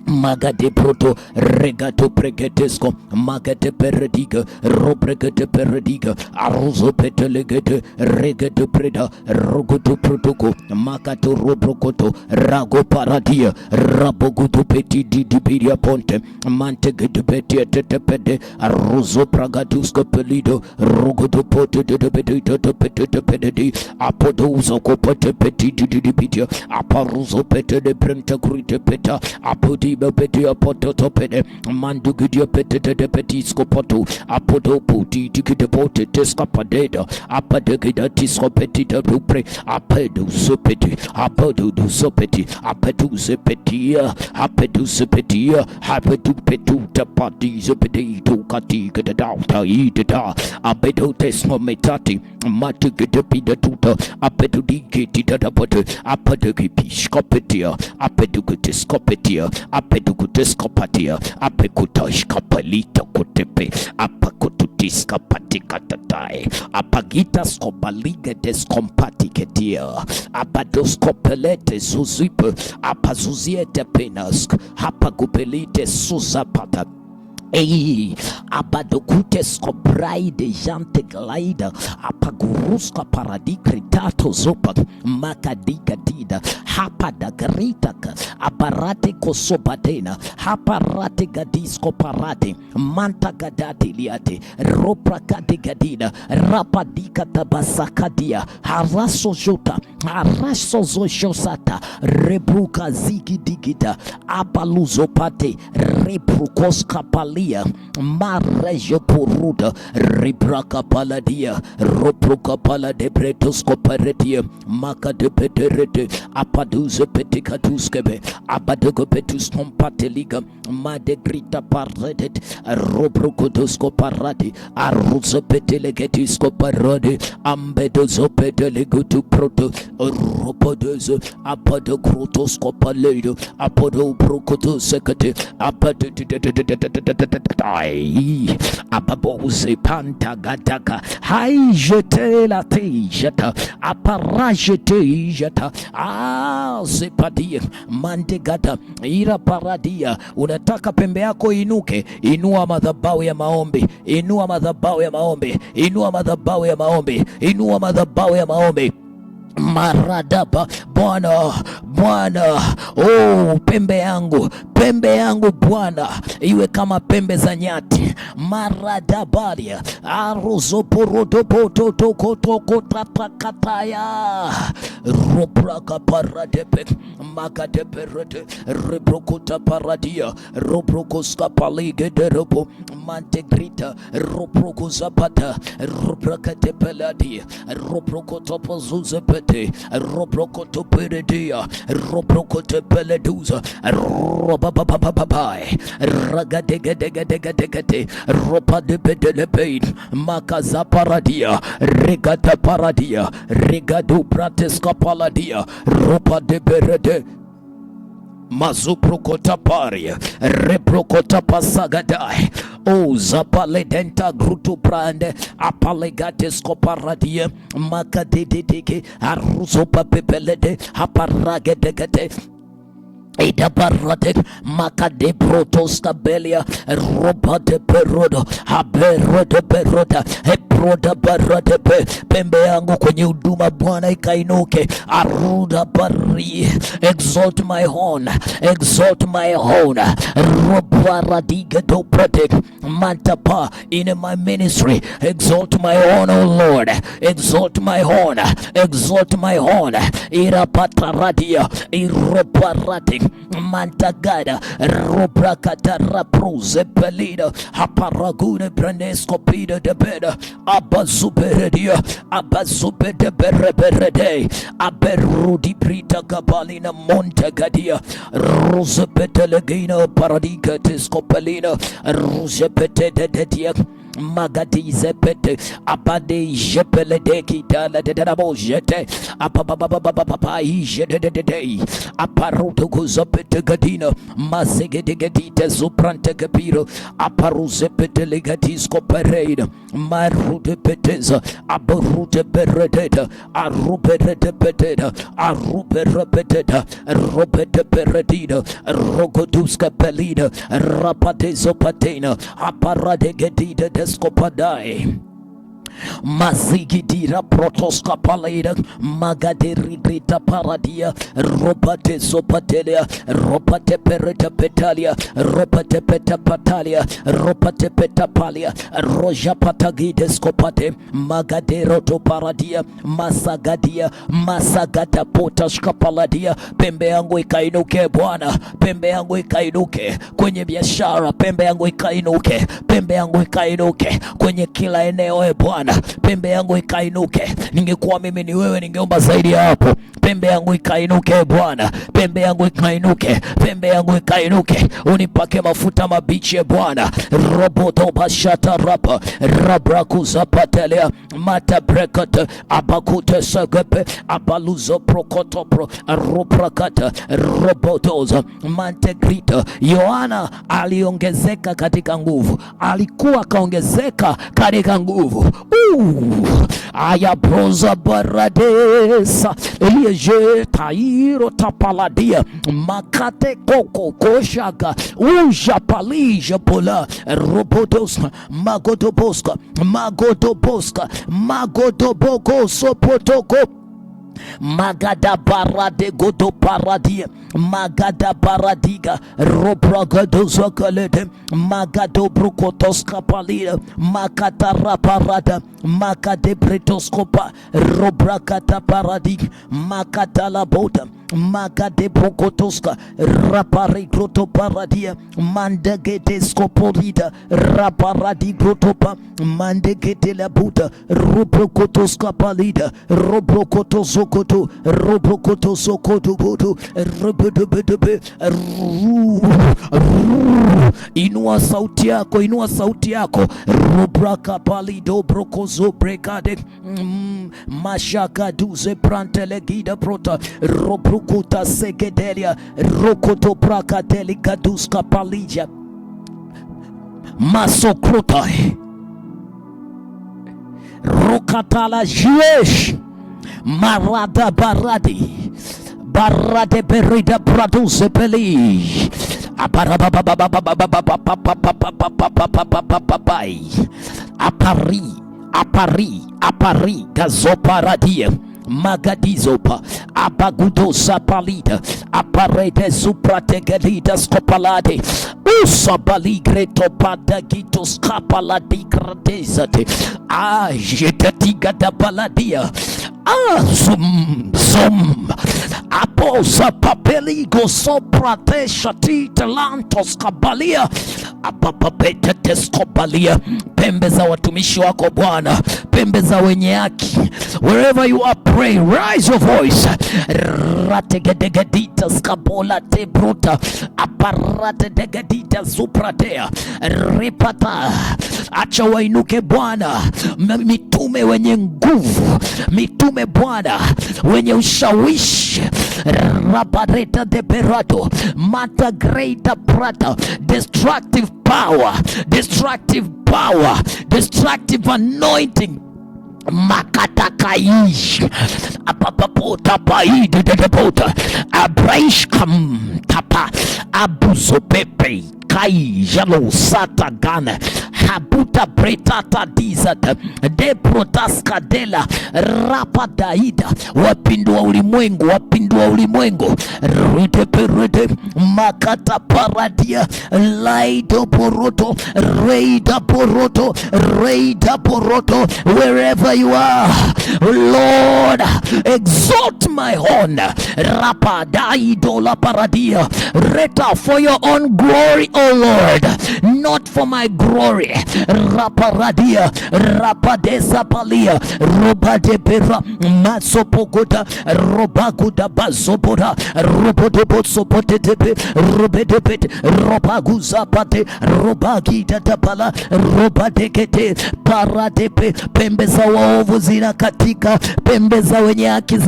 Magade proto regato pregetesco magate perediga robregate perediga aruzo petelegate regate preda rogoto protoko magato robrokoto rago paradia raboguto peti di piria ponte mantegate peti tetepede aruzo pragatusco pelido rogoto pote de pedito pete pededi apodozo copote peti di pidia aparuzo pete de brenta crite peta apodi Betia potopede mandugidia pete de petisco poto apodo puti tikite pote tescapadeda apadegida tisco petita dupre apedu supeti apodu du sopeti apedu sepetia apedu sepetia apedu petuta pati zepedito katika de dauta ida apedu tesmo metati matigida pida tuta apedu digiti da pote apedegi piscopetia apedu tiscopetia Apedukutescopatia, apekutashkapalita kutepe, apakututiska patikatatai, apagita skopaliga descompatiketia, apadoskopelete zuzipe, apazuziete penask, apagupelite suzapata. Ei, abadokute skobraide jante glaida apaguruska paradikritato zopa makadiga dida hapa dagritaka abarate kosobatena haparate gadisko parate manta gadati liate ropra kadigadina rapadika tabasakadia haraso jota haraso zoshosata rebruka zigi digita abaluzopate rebrukoska pali Marejo Puruda Ribraka Paladia Roproka Palade Bretoscoparetia Maka de Pederete Apaduze Peticatuskebe Abadogo Petus Compateliga Made Grita Paredet Roprocotosco Parati Aruza Petelegetisco Parade Ambedozo Petelegutu Proto Ropodozo Apado Crotoscopaledo Apodo Procoto Secate Apado Ababoze panta gadaka hai jete la tejata aparajete jata sepadia mandegata ira paradia. Unataka pembe yako inuke, inua madhabahu ya maombi, inua madhabahu ya maombi, inua madhabahu ya maombi, inua madhabahu ya maombi. Maradaba Bwana, oh pembe yangu Bwana iwe kama pembe za nyati. Maradabaria arozoporodopototokotokotatakataya robraka paradepe makadeperete rebrokota paradia robrokoska paligederopo mantegrita robrokosapata robrakatepeladia robrokotopozuzepete robrokotoperedia robrokotepeleduza robabababai ragadegedegedegedegede ropadepedelepein makazaparadia regata paradia regadu prateska paladia ropadeberede mazuprokota paria reprokota pasagadai o zapale denta grutu prande apalegate skoparadia makadedeke arusopa pepelede aparagedegete Ida barate makade protoska belia roba de perodo habero de peroda heproda barate pembe yangu kwenye huduma Bwana ikainuke aruda bari exalt my horn roba radiga do protect mantapa in my ministry exalt my horn oh Lord exalt my horn ira pataradia iroparate mantagada robrakata rapruze pelida haparagune branesco pida de beda abazuberedia abazubede bereberede aberudi brita gabalina montagadia rosepete legina paradika tescopelina rosepete de dia magadize pete apade jepele de kitala de dabo jete apapapapapapa jede aparuto gozopete gadina mazege de gadite zuprante kapiro aparuze pete legatisco pereira marute peteza aborute peredeta aruperete peteta aruperepeteta robete peredida rogoduska pelida rapatezo patena aparade gedida descopadai mazigidira protoska paleda magaderidrita paradia robate sopatelia robate pereta petalia robate peta patalia robate peta palia roja patagides kopate magadero to paradia masagadia masagata potashka paladia. Pembe yangu ikainuke Bwana, pembe yangu ikainuke kwenye biashara, pembe yangu ikainuke, pembe yangu ikainuke kwenye kila eneo Bwana, pembe yangu ikainuke. Ningekuwa mimi ni wewe ningeomba zaidi hapo. Pembe yangu ikainuke Bwana, pembe yangu ikainuke, pembe yangu ikainuke. Unipake mafuta mabichi Bwana. Roboto bashata rapa rabraku zapatelea mata brekat abakute sagepe abaluzo prokotopro ruprakata robotoza mantegrita. Yohana aliongezeka katika nguvu, alikuwa kaongezeka katika nguvu. Aya broza baradesa elieje tairo tapaladia makate koko koshaga uja palija pola robotos magodoboska magodoboko sopotoko magada barade godo paradia magada baradiga robragado zakalede magado brukotoska palida makatara parada makade bretoskopa robrakata paradig makatala bota magade brokotoska rapari groto paradia mandagete skoporida raparadi grotopa mandagete la buta robrokotoska palida robrokotosokoto robrokotosokoto boto robedebedebe. Inua sauti yako, inua sauti yako. Robraka palido brokozo brekade mashaka duze prantele gida prota robrukuta segedelia rokoto praka delikaduska palija masokrota rokatala jesh marada barade berida produce peli apari gazoparadia magadizopa abagudosa palida aparete suprategelida scopalade usabaligreto padagitos kapaladi gradezate ajetatiga da baladia zum aposa papeligo soprate shati talantos kabalia apapapete teskobalia. Pembe za watumishi wako Bwana, pembe za wenye haki, wherever you are, pray, raise your voice. Rategedegedita skabola te bruta aparate degedita supratea ripata. Acha wainuke Bwana mitume wenye nguvu, mitume Bwana wenye ushawishi. Rabareta de berato mata greater prata destructive power, destructive anointing. Makatakaish apapapota paide de debota abraish kam tapa abuzo pepe kai jalo sata gana habuta bretata dizata de protaska dela rapa daida wapindua ulimwengu rete makata paradia laida poroto reida poroto wherever wherever you are, Lord, exalt my horn, rapadai dola paradia, reta, for your own glory, O Lord, not for my glory. Raparadia, rapadesa palia, robadebera, masopogoda, robaguda bazopora, robodobosopotebe, robedebet, robaguzapate, robagita tapala, robadekete, paradepe, pembe za waovu zinakatika, pembe za wenye haki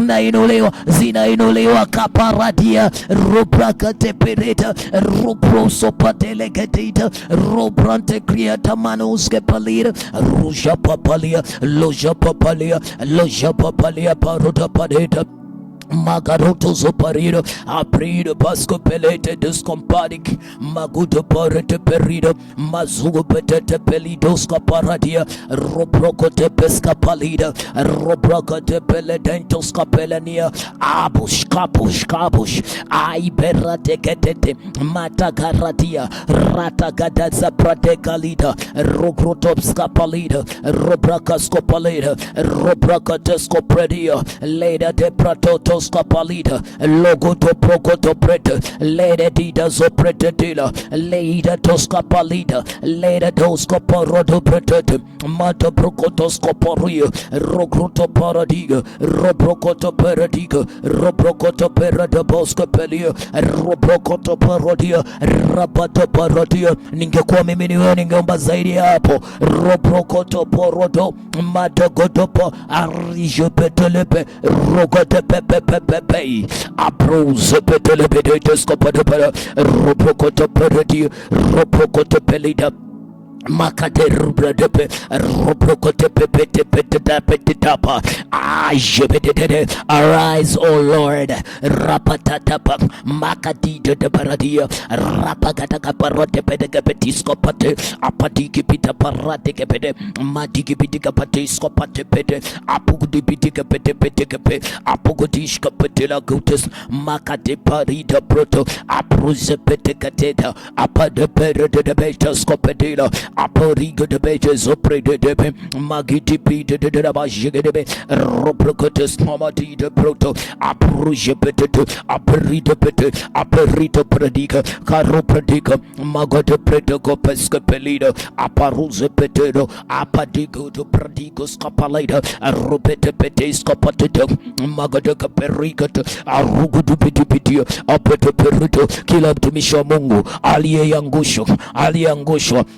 zinainuliwa kaparadia, robrakatepereta, robrosopateleketita, robrante kriata manuske palira, roja papalia, loja papalia, loja papalia, paruta padeta, Magaroto Zoparino, Aprido Pasco Pelete Descompadic, Maguto Porete Perido, Mazugo Petete Pelidos Caparadia, Roproco de Pesca Palida, Roproco de Peledentos Capelania, Abush, Aibera de Getete, Matagaradia, Ratagadaza Pradecalida, Rogrotopska Palida, Robraca Scopalida, Robraca Descopredia, Leda de Pratoto Scapalida, logo to procoto preta, leda dida zopreta dila, leda toscapalida, leda doscoporodo pretet, mata procotoscoporia, rogruto paradiga, robrocoto paradiga, robrocoto perada boscapelia, robrocoto parodia, rabato parodia. Ningekuwa mimi ni wewe ningeomba zaidi hapo. Robrocoto porodo, mata godopo, arijo petelepe, rogote pepe pepe, apros petelepe de descopado para, robrocoto paradi, robrocoto pelida. Makate rubra depe, robrocote pepe petapa, arise, O Lord, rapatatapa, makati de paradia, rapagata parote pedecapetisco pate, apatiki pita parate capede, matiki pitica patisco pate pede, apugdi pitica pete petecape, apugotishka petela gutes, makate parida proto, apruze petecateta, apade pere de betascopedila. Aporigo de betes operated de magiti pete de rabashigebe roprocotus mamati de proto apruge petetu aperito pete aperito predica caro predica magote predico pescapelida aparuze petedo apadigo to predico scapalida arupete pete scapatito magote capericat arugudu pitipitia apete perito. Kila mtumishi wa Mungu aliyeangushwa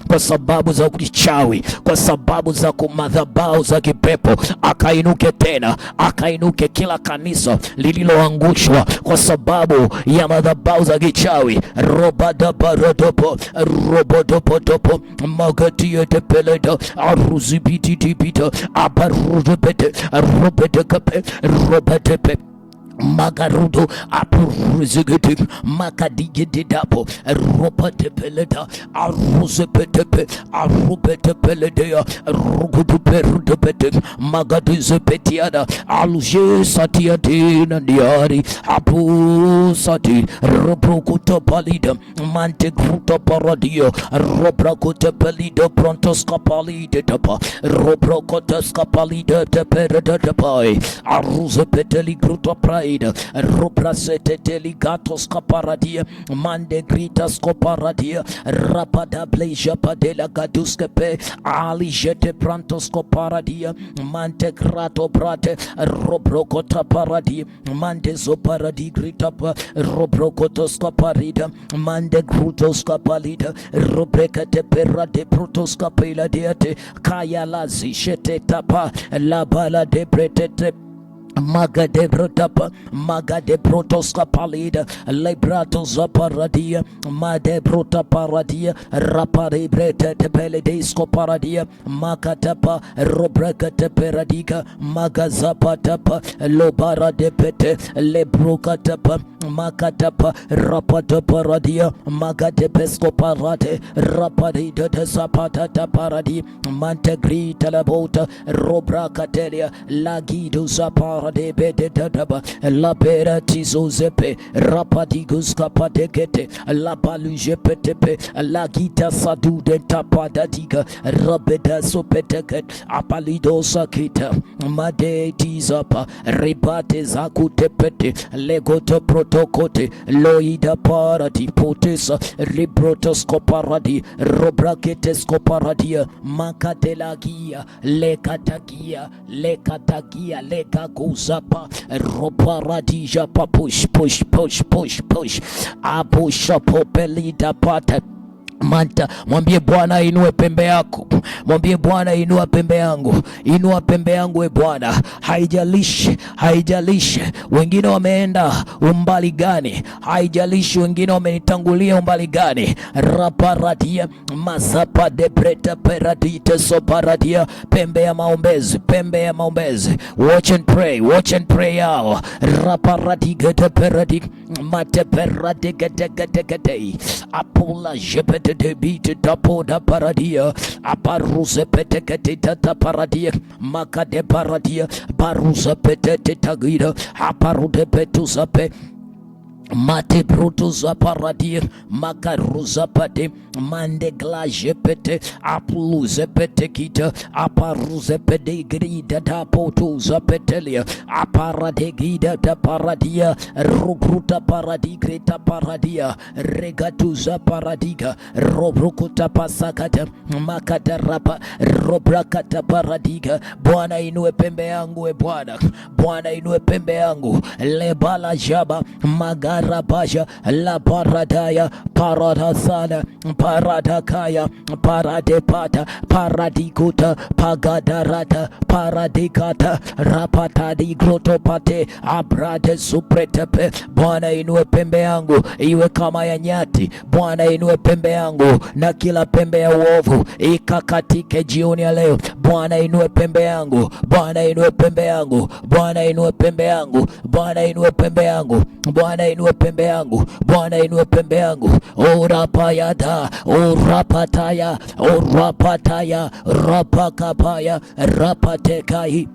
kwa sababu za kichawi, kwa sababu za madhabahu za kipepo, akainuke tena, akainuke kila kanisa lililoangushwa kwa sababu ya madhabahu za kichawi. Robadabarodopo robodopodopo magatie tepeleda aruzibititipita abarudebete robedekape robetepe Magarudo apuruzigiti makadigiti dapo ropate peleta aruzepetepe arupete peledea rugudu perude pete magadize petiada aluje satiatina diari apu sati robrokuta palida mante gruta paradio robrokuta pelida prontos kapalide tapa robrokuta skapalide tepereda tapai aruze peteli gruta pra Roprasete deligatos caparadia, mande gritas coparadia, rapada bleja padela gaduskepe, ali jete prantos coparadia, mante grato brate, robrocota paradia, mande zoparadi gritapa, robrocotos caparida, mande grutos capalida, robrecate perra de brutos capela deate, kaya lazi jete tapa, la bala de pretete. Maga de brotapa, maga de protoska palida, lebrato zaparadia, made brota paradia, rapare brete de peledesco paradia, makatapa, robreka de peradica, maga zapatapa, lobara de pete, lebrocatapa, makatapa, rapata paradia, maga de pesco parate, rapari de zapata paradi, mantegrita la bota, robra catelia, lagido zapara. paradebe de dadaba la pera tizozepe rapadigus kapadekete la paluje petepe la gita sadu de tapadadiga rabeda sopeteket apalido sakita made tizapa ribate zakutepete legoto protokote loida parati potesa librotoskoparadi robraketeskoparadia makatelagia lekatagia lekakuzapa roparadija papush abusha popelida pata Manta, mwambie Bwana inue pembe yako, mwambie Bwana inua pembe yangu, inua pembe yangu e Bwana. Haijalishi wengine wameenda umbali gani, haijalishi wengine wamenitangulia umbali gani. Raparadia mazapa de breta peradite soparadia, pembe ya maombezi, pembe ya maombezi. Watch and pray yao. Raparadiga de peradi mate peradiga de apula jepet de bite tapo da paradia aparuse petekete tata paradia makade paradia barusa petete tagira aparude petusape mate brutuza paradia makaruza pate mande glaje pete apluze pete kita aparuze pede grida da potuza petelia aparade gida da paradia rugruta paradigreta paradia regatuza paradiga robrukuta pasakata makata rapa robrakata paradiga. Bwana inue pembe yangu e Bwana, Bwana inue pembe yangu lebala jaba maga Rabasha la paradaya paradasana paradakaya paradepata paradikuta pagadarata paradikata rapatadi grotopate abrade supretepe. Bwana inue pembe yangu iwe kama ya nyati, Bwana inue pembe yangu na kila pembe ya uovu ikakatike jioni ya leo. Bwana inue pembe yangu, Bwana inue pembe yangu, Bwana inue pembe yangu, Bwana inue pembe yangu, Bwana inue pembe yangu, Bwana inue pembe yangu. Orapayada orapataya orapataya rapakapaya rapatekai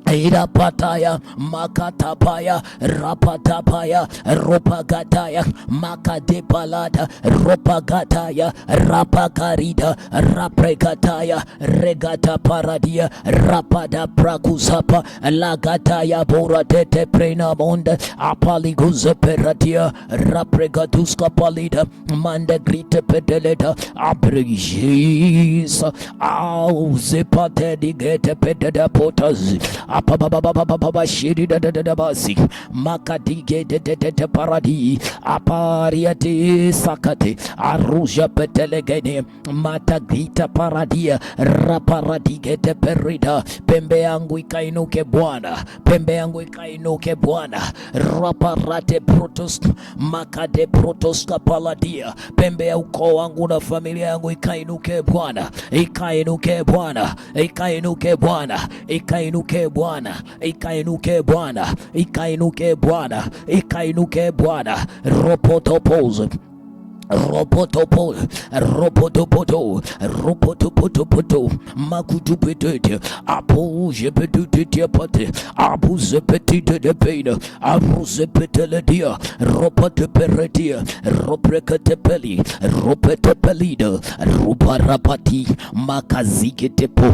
irapataya makatapaya rapatapaya ropagataya makadepalata ropagataya rapakarida rapregataya regata paradia rapada prakuzapa lagataya boratete prenamonda apaliguze peratia rapregatuska palida manda grite pedeleta abrigisa auzepate digete pededa potas apabababababa shiri da basi makadige de paradi apariate sakate aruja petelegene matagita paradia raparadige de perida. Pembe yangu ikainuke Bwana, pembe yangu ikainuke Bwana. Raparate protos makade protos kapaladia, pembe ya ukoo wangu na familia yangu ikainuke Bwana, ikainuke Bwana, ikainuke Bwana, ikainuke Bwana, ikainuke Bwana, ikainuke Bwana, ikainuke Bwana. Ropotopoze ropotopo ropotopoto ropotopoto makutupetete apuje petete pate abuze petite de peina abuze peteledia ropote peretia roprekate peli ropete pelida ruparapati makazike tepo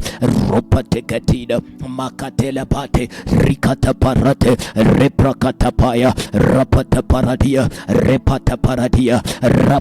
ropate katina makatela pate rikata parate reprakata paya rapata paradia repata paradia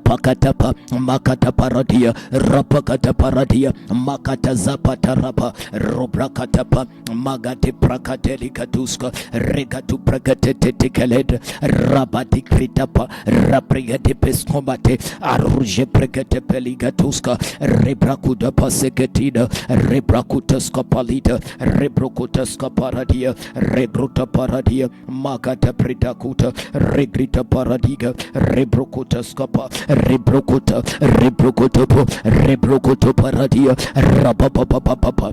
rapakatapa makata paradia rapakata paradia makata zapata rapa robrakatapa magate prakateli katuska regatu prakatete tekeled rabati kritapa raprigate pescombate aruje prekate peligatuska rebrakuda paseketina rebrakutaska palita rebrokutaska paradia rebruta paradia makata pritakuta regrita paradiga rebrokutaska Rebrokuta paradia rapapapapapa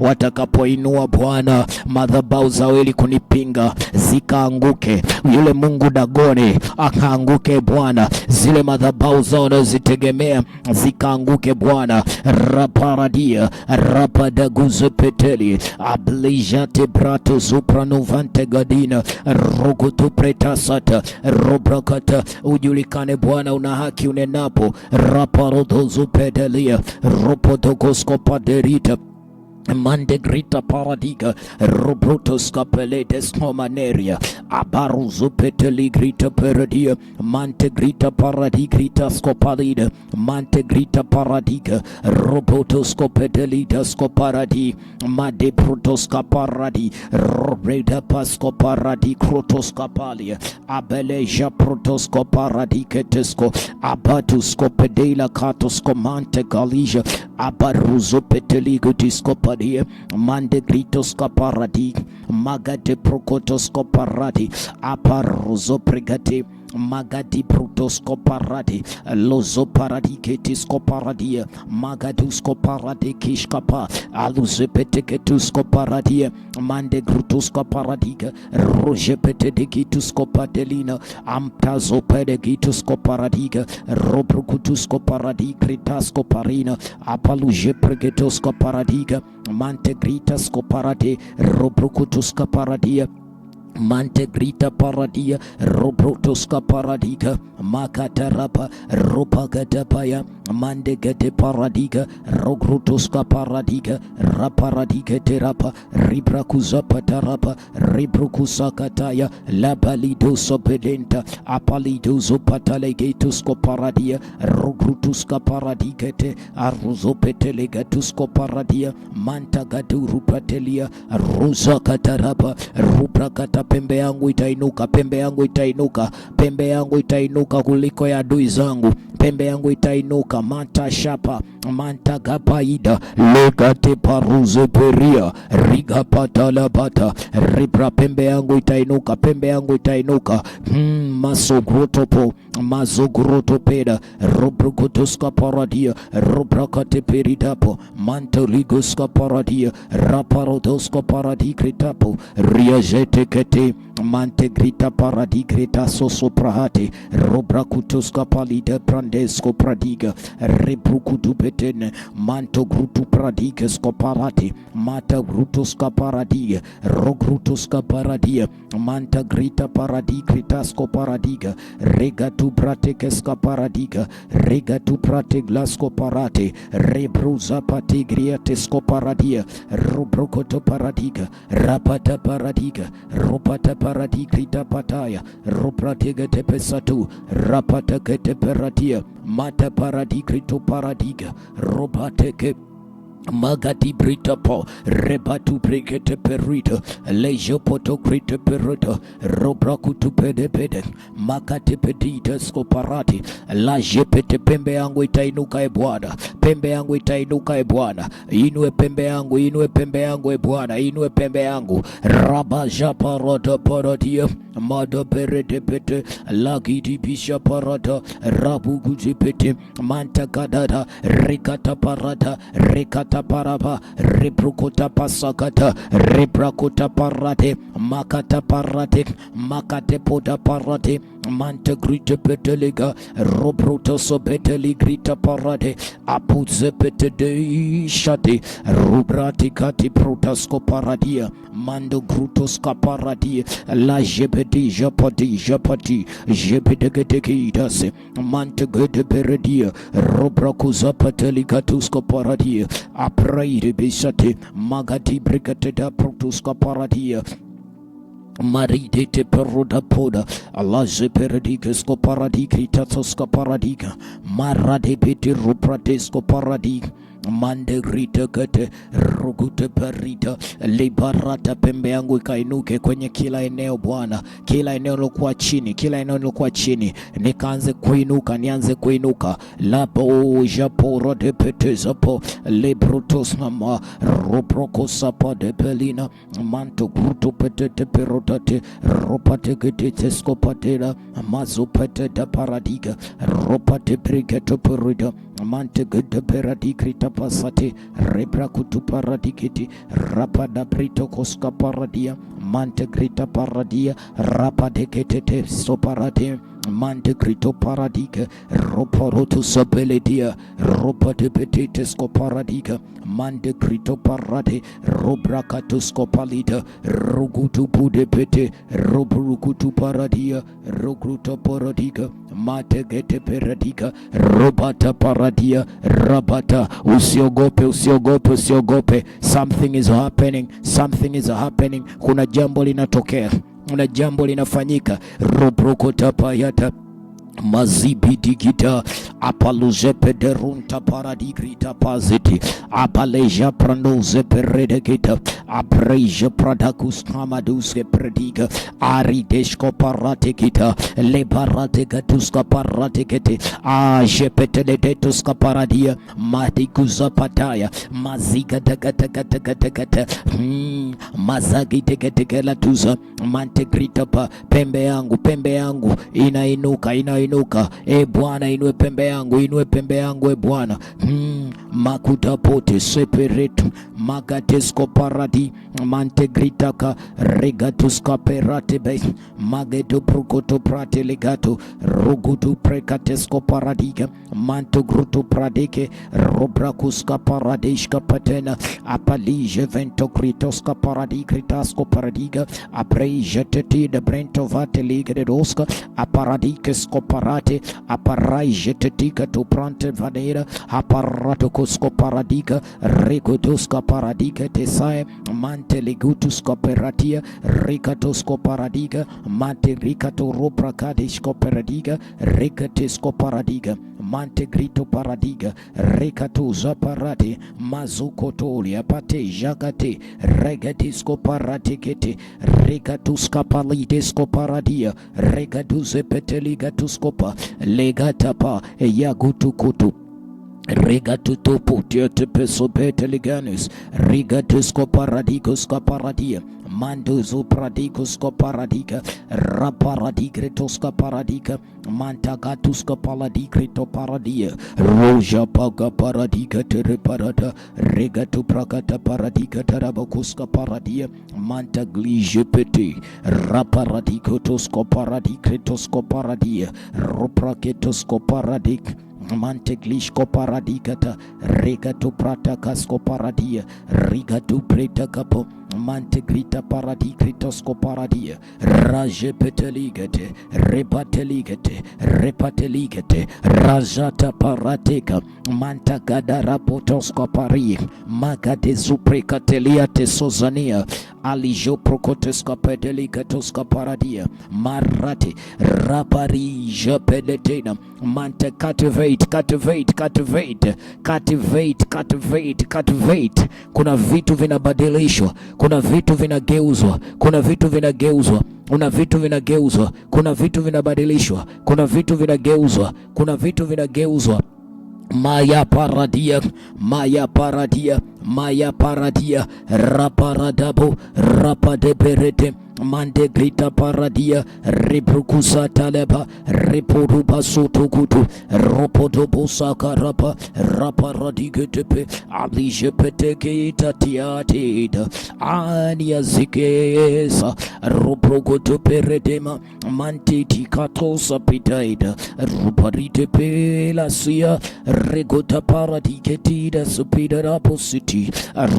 watakapoinua Bwana madhabahu zao ili kunipinga, zikaanguke. Yule Mungu Dagoni akaanguke Bwana, zile madhabahu zao wanazitegemea zikaanguke Bwana. Raparadia rapadaguze peteli ablijate brato zupranovante gadina rogotu pretasata robrakata. Ujulikane Bwana, una haki unenapo. Raparodozu pedelia ropodogoskopaderita Mandegrita paradiga robrotos capeletes nomaneria abaruzo peteligrita paradia mantegrita paradigrita scopalida mantegrita paradiga robotos copedelita scoparadi made protos caparadi robreda pasco paradi crotos capalia abeleja protos coparadi ketesco abatus copedela catos comante galija abaruzo peteligotis copadia mande gritos caparadi magate procotos coparadi aparuzo pregate magadi brutos coparadi lozo paradiketis coparadia magadus coparadi kishkapa aluze peteketus coparadia mande grutus coparadiga roje petedigitus copadelina amtazo pedegitus coparadiga robrucutus coparadi gritas coparina apaluje pregetos coparadiga mante gritas coparade robrucutus coparadia Mantegrita paradia robrotoska paradiga makatarapa ropagatapaya mandegate paradiga rogrotoska paradiga raparadiga terapa ribrakuza patarapa ribrukusakataya labalido sopedenta apalido zopatalegetusko paradia rogrotuska paradigate aruzopetelegatusco paradia mantagaduru patelia ruzakatarapa rubrakata. Pembe yangu itainuka, pembe yangu itainuka, pembe yangu itainuka kuliko ya adui zangu. Pembe yangu itainuka, manta shapa manta gapaida legate paruze peria riga patalabata ribra. Pembe yangu itainuka, pembe yangu itainuka. Masogrotopo mazogrotopeda robrukotoska paradia robrakate peridapo mantoligoska paradia raparodoska paradikritapo riajete kete mantegrita paradigrita sosoprahate robrakutoska palida prandesco pradiga rebrukutupetene manto grutu pradigesko parate mata grutoska paradia rogrutoska paradia manta grita paradigritasko paradiga regatu pratekeska paradiga regatu prateglasko parate rebruza patigriatesko paradia robrokoto paradiga rapata paradiga ropata paradigrita pataya ropratega tepesatu rapata keteperatia mata paradigrito paradiga ropateke Magati brita po rebatu brekete perito lejo poto krite perito robra kutu pede pede makate pedita skoparati la jepete pembe yangu itainuka e Bwana, pembe yangu itainuka e Bwana, inue pembe yangu, inue pembe yangu e Bwana, inue pembe yangu raba japarata paradia mada perete pete lagidi bisha parata rabu gujipete manta kadada rikata parata rikata paraba reprokota pasakata reprakota parate makata parate makate poda parate manta grita peteliga robroto sobeteli grita parate apuze pete de shate rubrati kati protasko paradia mando grutos kaparadia la jebedi japati jebedegedegidase manta gede peredia robrakuza pateli gatusko paradia apraide bisate magati brigate da protuska paradia maride te peruda poda Allah zeperadiga skoparadiga itatoska paradiga marade bete rupratesko paradiga mande grita kate rugute perita libarata pembe yangu ikainuke kwenye kila eneo Bwana, kila eneo lokuwa chini, kila eneo lokuwa chini nikaanze kuinuka, nianze kuinuka labo japoro de petezapo lebrutos mama roproko sapa de pelina manto gruto petete perotate ropate gete skopatela mazo petete paradiga ropate brigeto perida mante gede peradigrita pasate rebra kutu paradikiti rapada brito koska paradia mante grita paradia rapade ketete soparate mante grito paradika roporoto sobeledia ropate petete skoparadiga mante grito parade robrakato skopalita rugutu bude pete robrukutu paradia rogruto paradiga mate gete peradika robata paradia rabata usiogope usiogope usiogope something is happening, something is happening. Kuna jambo linatokea, kuna jambo linafanyika. Robrokota payata mazibidigita apaluze pederunta paradigrita paziti apaleja prandoze peredegita apreja pradakus kamaduske prediga arideshko paratekita lebarate gatuska paratekete ajepeteledetuska paradia madikuza pataya maziga dagatagatakata mazagitegetegela tuza mantegrita pa pembe yangu inainuka e Bwana, inue pembe yangu e Bwana. Makuta pote seperetu magatesko paradi mantegritaka regatuska perate be magedo prokoto prate legato rugutu prekatesko paradiga manto grutu pradeke robrakuska paradeshka patena apalije vento kritoska paradikritasko paradiga apreje tetida brento vate ligedoska aparadikesko parate aparaje tetika to prante vanera aparato kosko paradiga regodoska paradiga tesae mante legutusko peratia rikatosko paradiga mante rikato robra kadeshko paradiga rikatesko paradiga mante grito paradiga rikato zaparate mazukotoli apate jagate regatisko paratikete rikatuska palidesko paradia regaduze peteligatuskopa legatapa yagutukutu regatutupu tietepeso peteliganis rigatusko paradigos kaparadia manduzu pradigos paradiga raparadigretos paradiga mantagatus kapaladigreto paradia roja paga paradiga tereparata regatu prakata paradiga tarabakus paradia mantaglije pete raparadigotos paradigretos paradia ropraketos paradig manteglishko paradigata regatu prata kasko paradia rigatu preta kapo mantegrita paradi kritosko paradia rajepeteligete repateligete repateligete rajata parateka mantagadara potosko pari magade zuprekatelia tesozania alijo prokoteska pedeligatoska paradia marate rapari jepeletena mante cultivate. Kuna vitu vinabadilishwa, kuna vitu vinageuzwa, kuna vitu vinageuzwa, kuna vitu vinageuzwa, kuna vitu vinabadilishwa, kuna vitu vinageuzwa, kuna vitu vinageuzwa. Maya paradia raparadabo rapadeberete mandegrita paradia ribrukusa taleba riporuba sotokutu ropodobosa karapa raparadigetepe alijepetekeita tiatida aniazikesa roprogotoperedema mantitikatosa pitaida ruparitepelasia regota paradiketida supidarapositi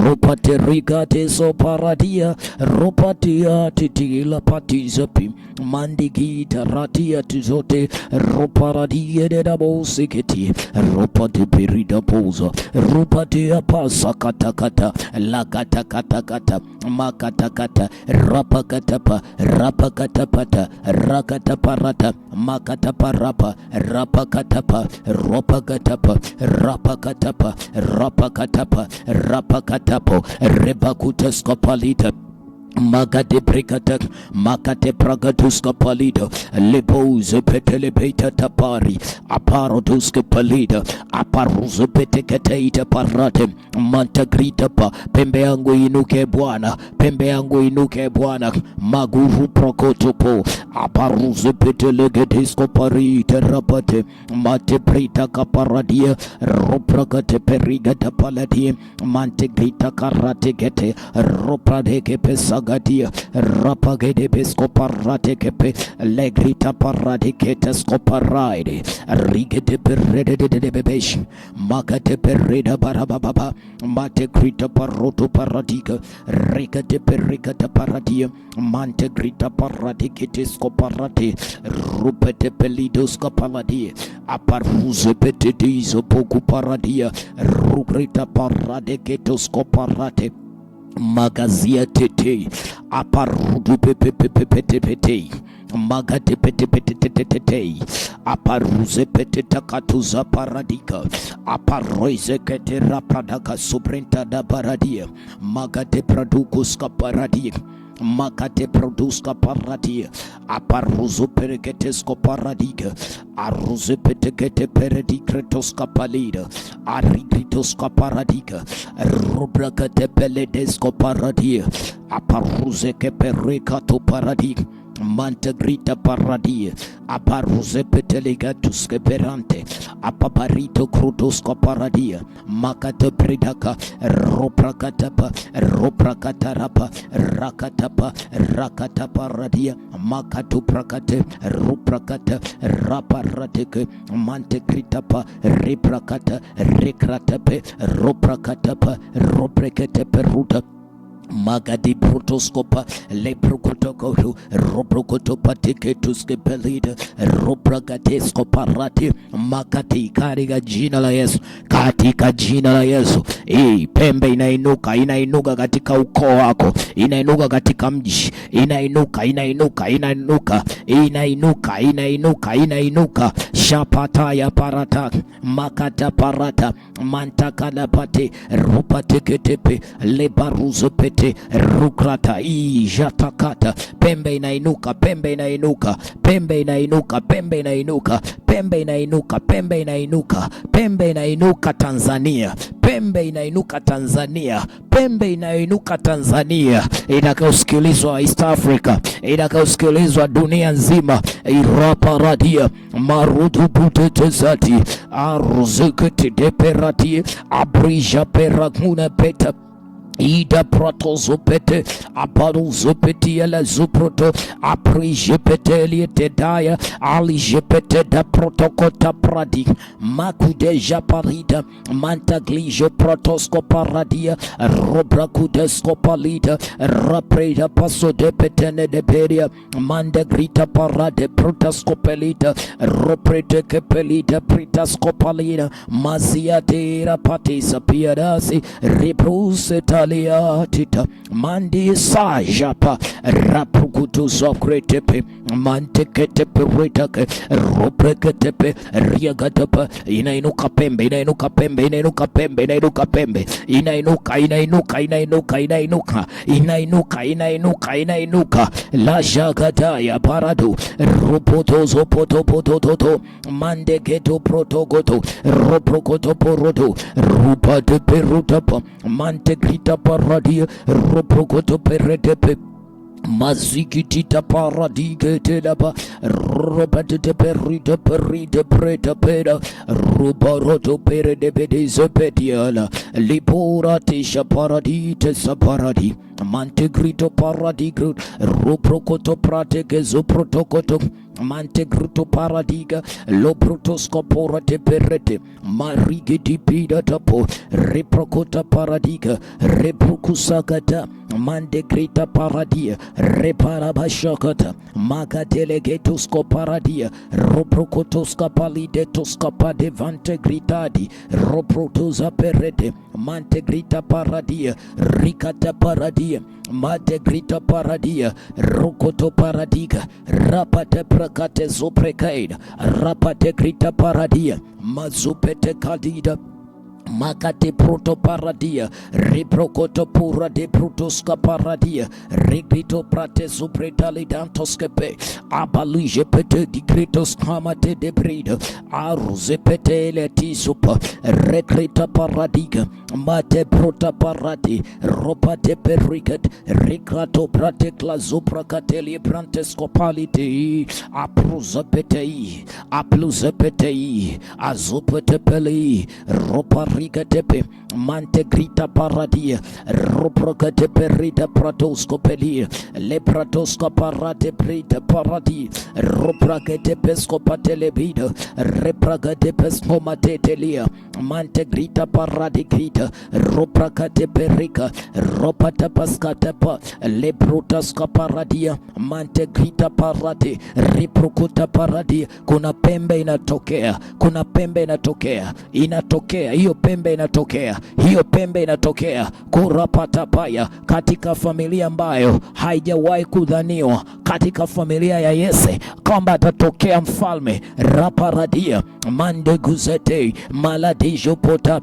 ropaterigate so paradia ropatia titila patizapi mandigita ratia tizote roparadia de dabosiketi ropate perida poza ropatia pasa katakata lakatakata makatakata rapakatapa rapakatapata rakataparata makataparapa rapakatapa ropakatapa rapakatapa rapakatapa rapakatapo rebakutaskopalita Magate brekata makate pragatuska palida lepoze petelebeta tapari aparotuska palida aparuze peteketaita parate mantagrita pa pembe yangu inuke Bwana, pembe yangu inuke Bwana, maguvu prokotopo aparuze petelegedesko parite rapate mate brita kaparadia roprakate perigata paladia mantegrita karate gete ropradeke pesa gadia rapagede bescoparate kepe legrita paradiceta scoparaide rigete perede de bebesh makate pereda barababa mate grita paroto paradica rigete pericata paradia mante grita paradicete scoparate rupete pelidos capaladia aparuse petedizo poco paradia rugrita paradicete scoparate magazia tete aparudu pepepepepete magate pete aparuze pete takatuza paradika aparoize kete rapadaka subrenta da paradia magate pradukus kaparadia makate produska paradia aparuzo pereketesko paradiga aruze petekete peredikretoska palida arigritoska paradiga rubrakate peledesko paradia aparuze keperekato paradig mantagrita paradia aparuze petelegatus keperante apaparito krutoska paradia makate predaka roprakatapa rakatapa radia makatu prakate ruprakata raparateke mantegritapa reprakata rekratape roprakatapa roprekete peruta magadi protoskopa leprokotokoru roprokotopatiketuske pelida ropragateskoparati makati katika jina la Yesu, katika jina la Yesu. Pembe inainuka katika ukoo wako, inainuka katika mji, inainuka shapata ya parata makata parata mantakala pate rupateketepe lebaruzo pete rukrata jatakata pembe inainuka Tanzania, pembe inainuka Tanzania, inakaosikilizwa East Africa, inakaosikilizwa dunia nzima. Iraparadia marudu butetezati aruzekete deperati abrija peraguna peta Ida proto zopete aparu zopeti ele zuproto apri jepete liete daya ali jepete da protokota pradi makude japarida mantaglijo protosko paradia robra kudesko palida rapreda paso de petene de peria manda grita parade protasko pelita roprete kepelita pritasko palida mazia tera patisa piadasi repruse tita mandi sajapa rapukutu sokretepe manteketepe retake ropreketepe riagatapa inainuka pembe inainuka pembe inainuka pembe inainuka pembe inainuka inainuka inainuka inainuka inainuka inainuka inainuka la jagadaya parado ropotozo potopototo mandegeto protogoto roprokoto porodo rupa de perutapa mantegrita paradia roprokoto peretepe mazikitita paradige telaba robate perita perita preta pera rubaroto pere de bedezepediala lipora tisha paradite saparadi mantegrito paradigro roprokoto prateke zoprotokoto mantegruto paradiga loprotoscopora de perete marige di pida tapo reprocota paradiga reprokusagata mandegrita paradia reparabashakata magadelegetosco paradia roprocotosca palidetoscapa devante gritadi roprotosa perete mantegrita paradia ricata paradia mategrita paradia rokoto paradiga rapate prakate zoprekaida rapate grita paradia mazupete kadida makate proto paradia reprokoto pura de protosca paradia regrito prate supretali dantoskepe abaluje pete di gritos kamate de brida aruze pete leti supa regrita paradiga mate prota parati ropa de pericat regrato prate klazupra cateli brantescopalite apruza petei apluza petei azupete peli ropa rigatepe mantegrita paradia roprogatepe rita pratoscopelia le pratosca parate prita paradi ropragatepe scopatelebida repragatepe scomatetelia mantegrita paradigrita ropragatepe rica ropata pascatepa le brutasca paradia mantegrita parate riprokuta paradia kuna pembe inatokea kuna pembe inatokea hiyo pembe inatokea kurapatapaya katika familia ambayo haijawahi kudhaniwa, katika familia ya Yese kwamba atatokea mfalme. Raparadia mandeguzete maladijopota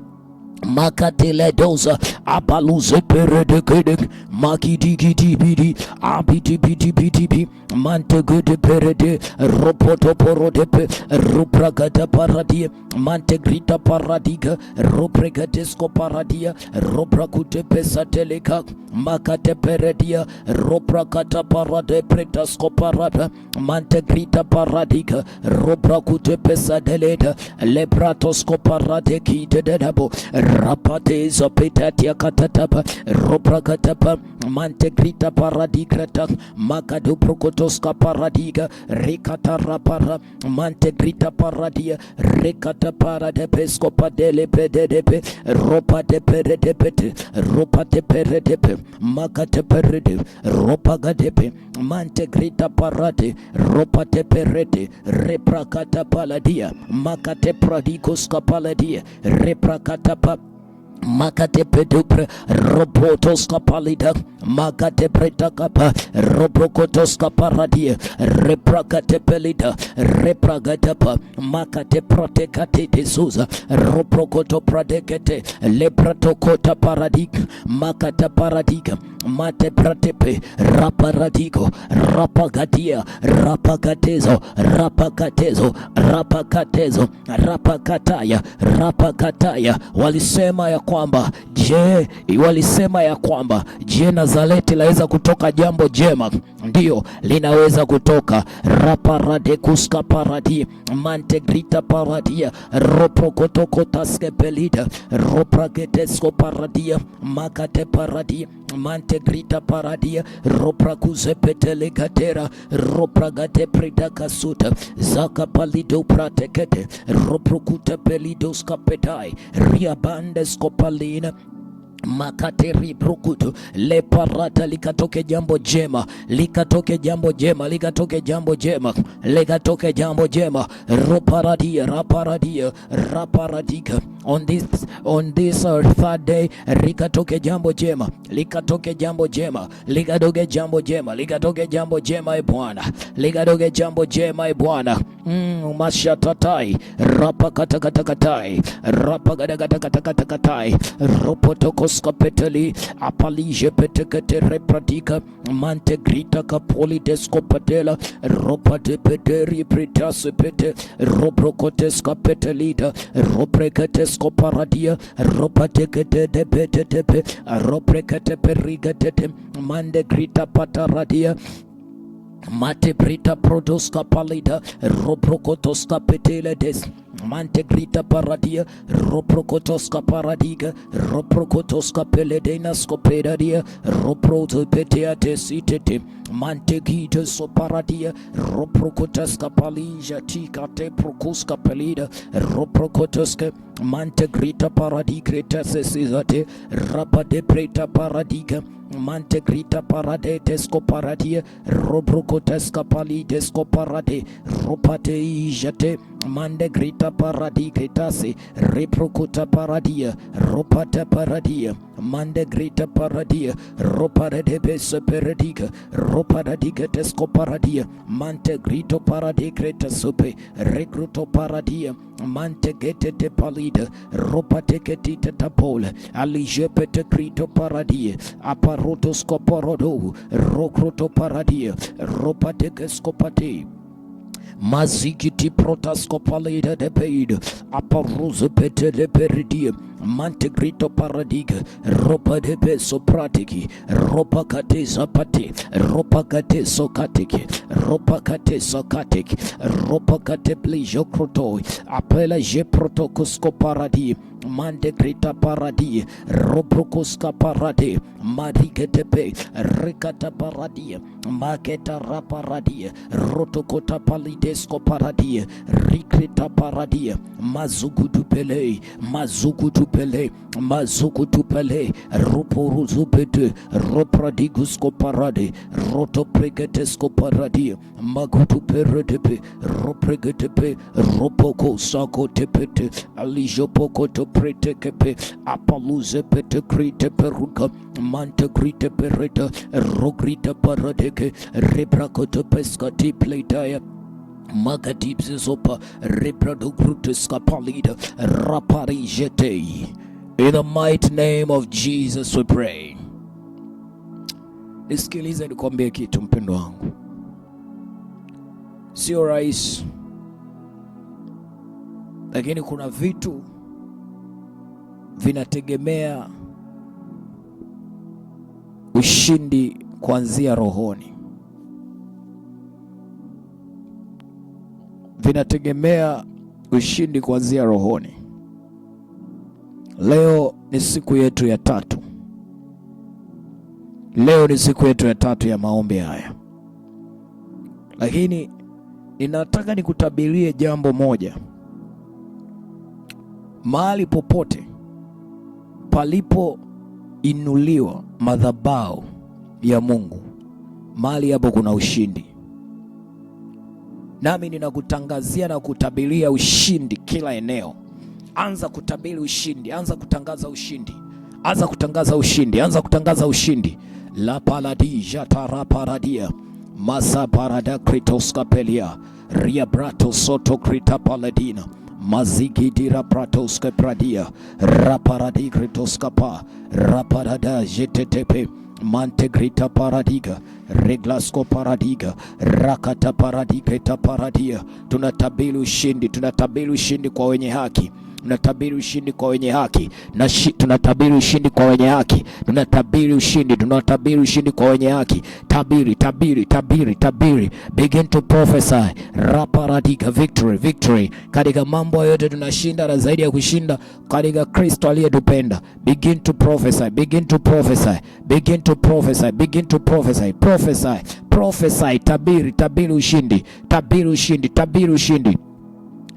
makatele doza abaluze peredekede makidigidibidi abidibidibidi mantegede perede ropoto porodepe rupragada paradia mantegrita paradiga rupregadesco paradia ruprakutepe sateleka makate peredia ruprakata parade pretasco parada mantegrita paradiga ruprakutepe sadeleda lebratosco parade kitedabo rapate zopetatia katatapa ropragatapa mantegrita paradigrata makadu prokotoska paradiga rekata rapara mantegrita paradia rekata paradepesco padele pededepe ropa de peredepete ropa de peredepe makate perede ropa gadepe mantegrita parade ropa de perede reprakata paladia makate pradikoska paladia reprakata makate pedupre robotoska palida makate pretakapa robokotoska paradia reprakate pelida repragatapa makate protekate desuza robokoto pradekete lepratokota paradik makata paradiga mate pratepe raparadigo rapagatia rapakatezo rapakatezo rapakatezo rapakataya rapakataya. Walisema ya kwamba je, Nazareti laweza kutoka jambo jema? Ndio, linaweza kutoka. Raparadekuska paradi mantegrita paradia roprokotokotaske pelida ropragetesko paradia makate paradia mantegrita paradia roprakuzepetelikatera ropragate pridakasuta zakapalido pratekete roprokute pelidoskapetai riabandeskopalina makateri brukutu le parata. Likatoke jambo jema, likatoke jambo jema, likatoke jambo jema, likatoke jambo jema. Roparadia raparadia raparadika on this third day. Likatoke jambo jema, likatoke jambo jema, likatoke jambo jema, likatoke jambo jema e Bwana, likatoke jambo jema e Bwana. Mashatatai rapakatakatakatai rapakatakatakatakatai ropotoko skapeteli apalije petekete repratika mantegrita kapoli deskopatela ropate peteri pritase pete roprokotes kapetelita ropreketes koparadia ropatekete depete tepe roprekete perigete mandegrita pataradia mate brita protoska palida roprokotoska petele des mantegrita paradia roprokotoska paradiga roprokotoska peledena skoperadia roproto peteate sitete mantegita soparadia roprokotoska palija tikate prokoska pelida roprokotoska mantegrita paradigreta sesizate rapade preta paradiga mantegrita parade desco paradia robrocotesca pali desco parade ropate ijate mandegrita paradi gritase reprocota paradia ropata paradia mandegrita paradia roparade bese peradiga roparadiga desco paradia mantegrito paradigreta supe recruto paradia mantegete de palida ropateketita tapole alijepete grito paradia aparotoscoporodo rocroto paradia ropatekescopati mazikiti protascopalida de peid aparuze pete de peridia mantegrito paradiga ropa de peso pratiki ropa kate zapati ropa kate sokatiki ropa kate sokatiki ropa kate plijo crotoi apela je protocosco paradi mantegrita paradi roprocoska paradi mariketepe ricata paradi maketa raparadi rotokota palidesco paradi rikrita paradi mazugudupele mazukutupele roporuzupete ropradigusco parade rotopregetesco paradi magutuperetepe ropregetepe ropoko sako tepete alijopoko to pretekepe apaluze pete krite peruka mante krite pereta rogrita paradeke rebrakoto pescati playtaya Magadibs sopa reproducrutus capalida rapari jetei. In the mighty name of Jesus we pray. Nisikilize nikwambie kitu mpendo wangu. Sio rahisi, lakini kuna vitu vinategemea ushindi kuanzia rohoni. Vinategemea ushindi kuanzia rohoni. Leo ni siku yetu ya tatu. Leo ni siku yetu ya tatu ya maombi haya. Lakini ninataka nikutabirie jambo moja. Mahali popote palipo inuliwa madhabahu ya Mungu, mahali hapo kuna ushindi. Nami ninakutangazia na kutabiria ushindi kila eneo. Anza kutabiri ushindi, anza kutangaza ushindi, anza kutangaza ushindi, anza kutangaza ushindi. La paladija taraparadia masa parada kritoskapelia ria brato soto krita paladina mazigidira bratoske pradia raparadi kritoskapa raparada jetetepe mantegrita paradiga reglasko paradiga rakata paradigeta paradia. Tunatabiri ushindi, tunatabiri ushindi kwa wenye haki, tunatabiri ushindi kwa wenye haki na tunatabiri ushindi kwa wenye haki, tunatabiri ushindi, tunatabiri ushindi kwa wenye haki. Tabiri, tabiri, tabiri, tabiri. Begin to prophesy. Raparadiga, victory, victory. Katika mambo yote tunashinda na zaidi ya kushinda katika Kristo aliyetupenda. Begin to prophesy, begin to prophesy, begin to prophesy, begin to prophesy, prophesy, prophesy. Tabiri, tabiri ushindi, tabiri ushindi, tabiri ushindi,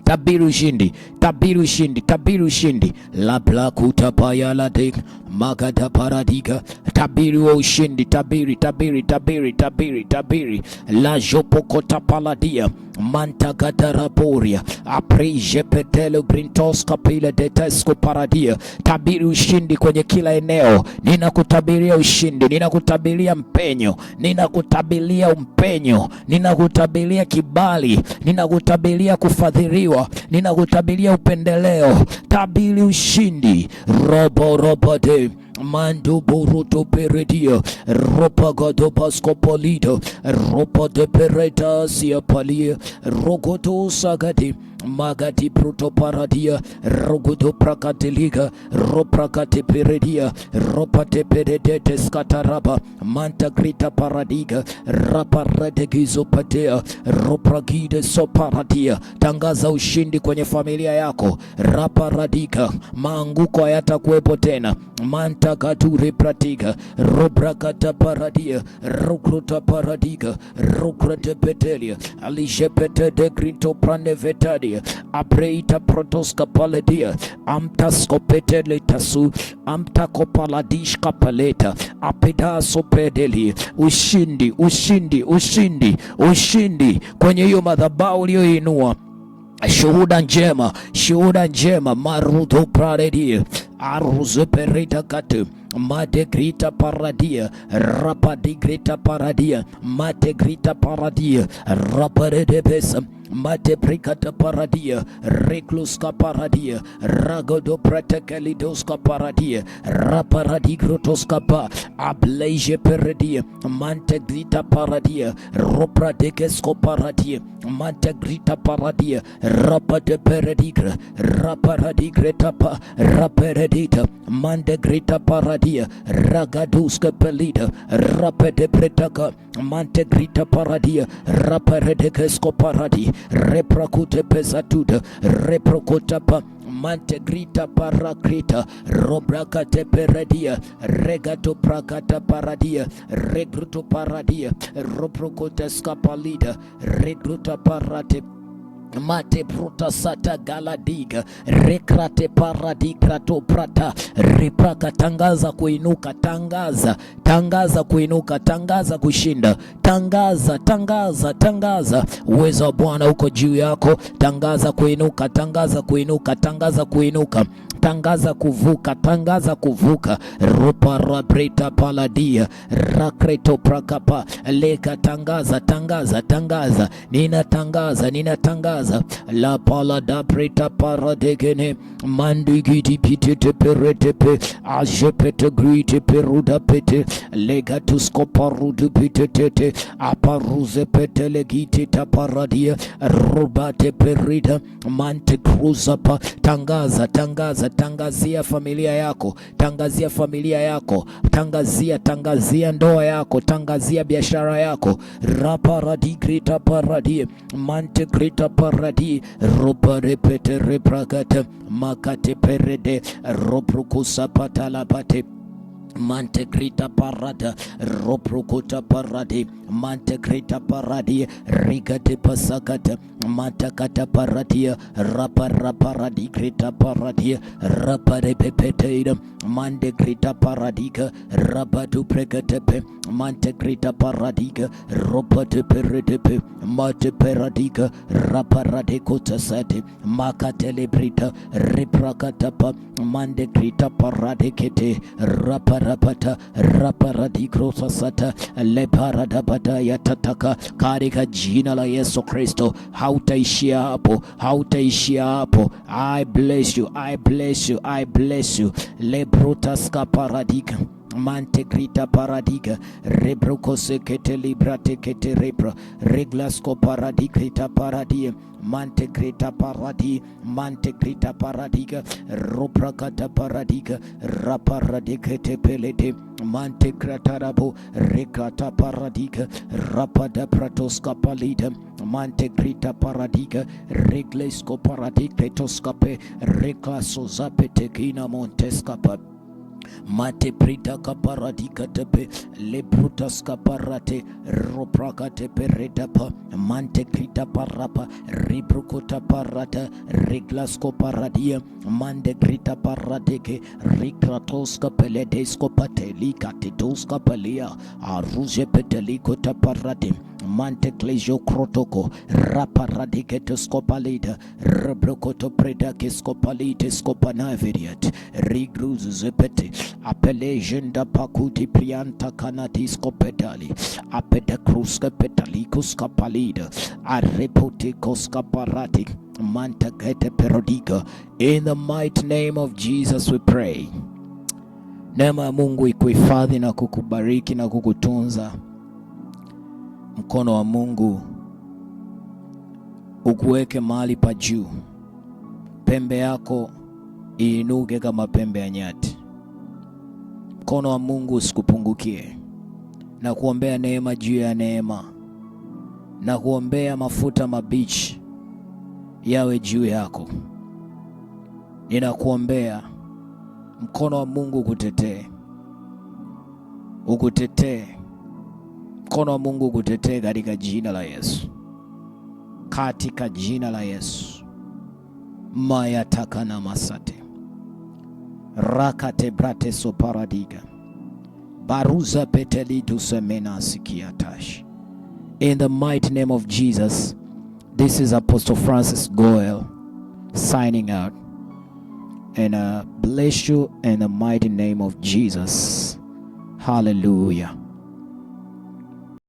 tabiri ushindi, tabiri ushindi, tabiri ushindi. La blakuta paya la de magada paradiga. Tabiri wa ushindi, tabiri, tabiri, tabiri, tabiri, tabiri. La jopokota paladia manta gataraporia aprije petelo brintos kapila detesco paradia. Tabiri ushindi kwenye kila eneo. Ninakutabiria ushindi, ninakutabiria mpenyo, ninakutabiria mpenyo, ninakutabiria kibali, ninakutabiria kufadhiliwa, ninakutabiria upendeleo. Tabiri ushindi. Robo de Mando boruto peredia ropa godo pascopolito ropa de pereta sia palia rogoto sagati magati pruto paradia rogoto prakateliga roprakate peredia ropa te peredete scataraba manta grita paradiga raparedegizo patea ropragide soparadia. Tangaza ushindi kwenye familia yako. Raparadika, maanguko hayatakuwepo tena. Manta kature pratika robrakata paradia rokruta paradiga rokrate petelia alijepete de grito prane vetadia apreita protoska paladia amtaskopetele tasu amtakopaladiska paleta apedaso pedeli. Ushindi, ushindi, ushindi, ushindi kwenye hiyo madhabahu uliyoinua. Shuhuda njema, shuhuda njema. Marudo praredia aruze perita katu mate grita paradia rapadi grita paradia mate grita paradia raparede besa mate prikata paradia rekluska paradia ragodo pratekelidoska paradia raparadi grotoska pa ableje paradia mante grita paradia ropradekesko paradia mante grita paradia rapade peredigra raparadigreta pa raperedita mante grita paradia ragaduska pelita rapede pretaka mante grita paradia raparedekesko paradia reprakute pesatuda reprokotapa mante grita parakrita robrakate peredia regato prakata paradia regruto paradia roprokota skapalida regruta parate mate pruta sata galadiga rekrate paradikrato prata repraka. Tangaza kuinuka, tangaza, tangaza kuinuka, tangaza kushinda, tangaza, tangaza, tangaza. Uwezo wa Bwana uko juu yako. Tangaza kuinuka, tangaza kuinuka, tangaza kuinuka, tangaza kuvuka, tangaza kuvuka. Ropa rabreta paladia rakreto prakapa leka. Tangaza, tangaza, tangaza. Ninatangaza, ninatangaza. La palada preta paradegene mandigiti pitete peretepe ajepete grite peruda pete legatusko parudu pitete aparuze pete legite taparadia rubate perida mante cruzapa. Tangaza, tangaza, tangazia familia yako, tangazia familia yako, tangazia, tangazia ndoa yako, tangazia biashara yako. Raparadi grita paradie mante grita paradi ropa repete reprakata makate perede roprukusa patalapate mante grita parada roprokota paradi mante grita paradi rigate pasakata matakata paradia raparadi grita paradia rapare pepeteida mante grita paradika rabatu pregatepe mante grita paradiga ropate peredepe mate peradika raparade kotasate makatele brita reprakatapa mante grita paradikete raparapata raparadikrotasata leparadapata yatataka. Katika jina la Yesu Kristo, hautaishia hapo, hautaishia hapo. I bless you, I bless you, I bless you. Lebrotaska paradika mante grita paradiga rebroco sekete librate kete rebra reglasco paradigrita paradie mante grita paradi mante grita paradiga robracata paradiga raparadicete pelete mante gratarabo recata paradiga rapada pratosca palida mante grita paradiga reglesco paradigretoscape reclaso zapetekina montescapa mate prita kaparadika tepe lebrutas kaparate roprakate peredapa mante krita parapa ribrukota parata reglasko paradia mande krita paradeke rikratoska peledesko patelika titoska palia aruje peteliko taparate mante klejo krotoko raparadiketo skopalida rebrokoto predake skopalite skopanaviriat rigruz zepete apelejenda pakuti prianta kanatisko pedali apeda kruska pedalikus kapalida arepotikos kaparati manta gete perodiga. In the mighty name of Jesus we pray. Neema ya Mungu ikuhifadhi na kukubariki na kukutunza. Mkono wa Mungu ukuweke mahali pa juu. Pembe yako iinuke kama pembe ya nyati. Mkono wa Mungu usikupungukie. Na kuombea neema juu ya neema. Na kuombea mafuta mabichi yawe juu yako. Ninakuombea mkono wa Mungu ukutetee. Ukutetee. Mkono wa Mungu ukutetee katika jina la Yesu. Katika jina la Yesu. Maya takana masate. Rakate brate so paradiga. Baruza petelidu semena sikiatash. In the mighty name of Jesus, this is Apostle Francis Goel signing out. And bless you in the mighty name of Jesus. Hallelujah.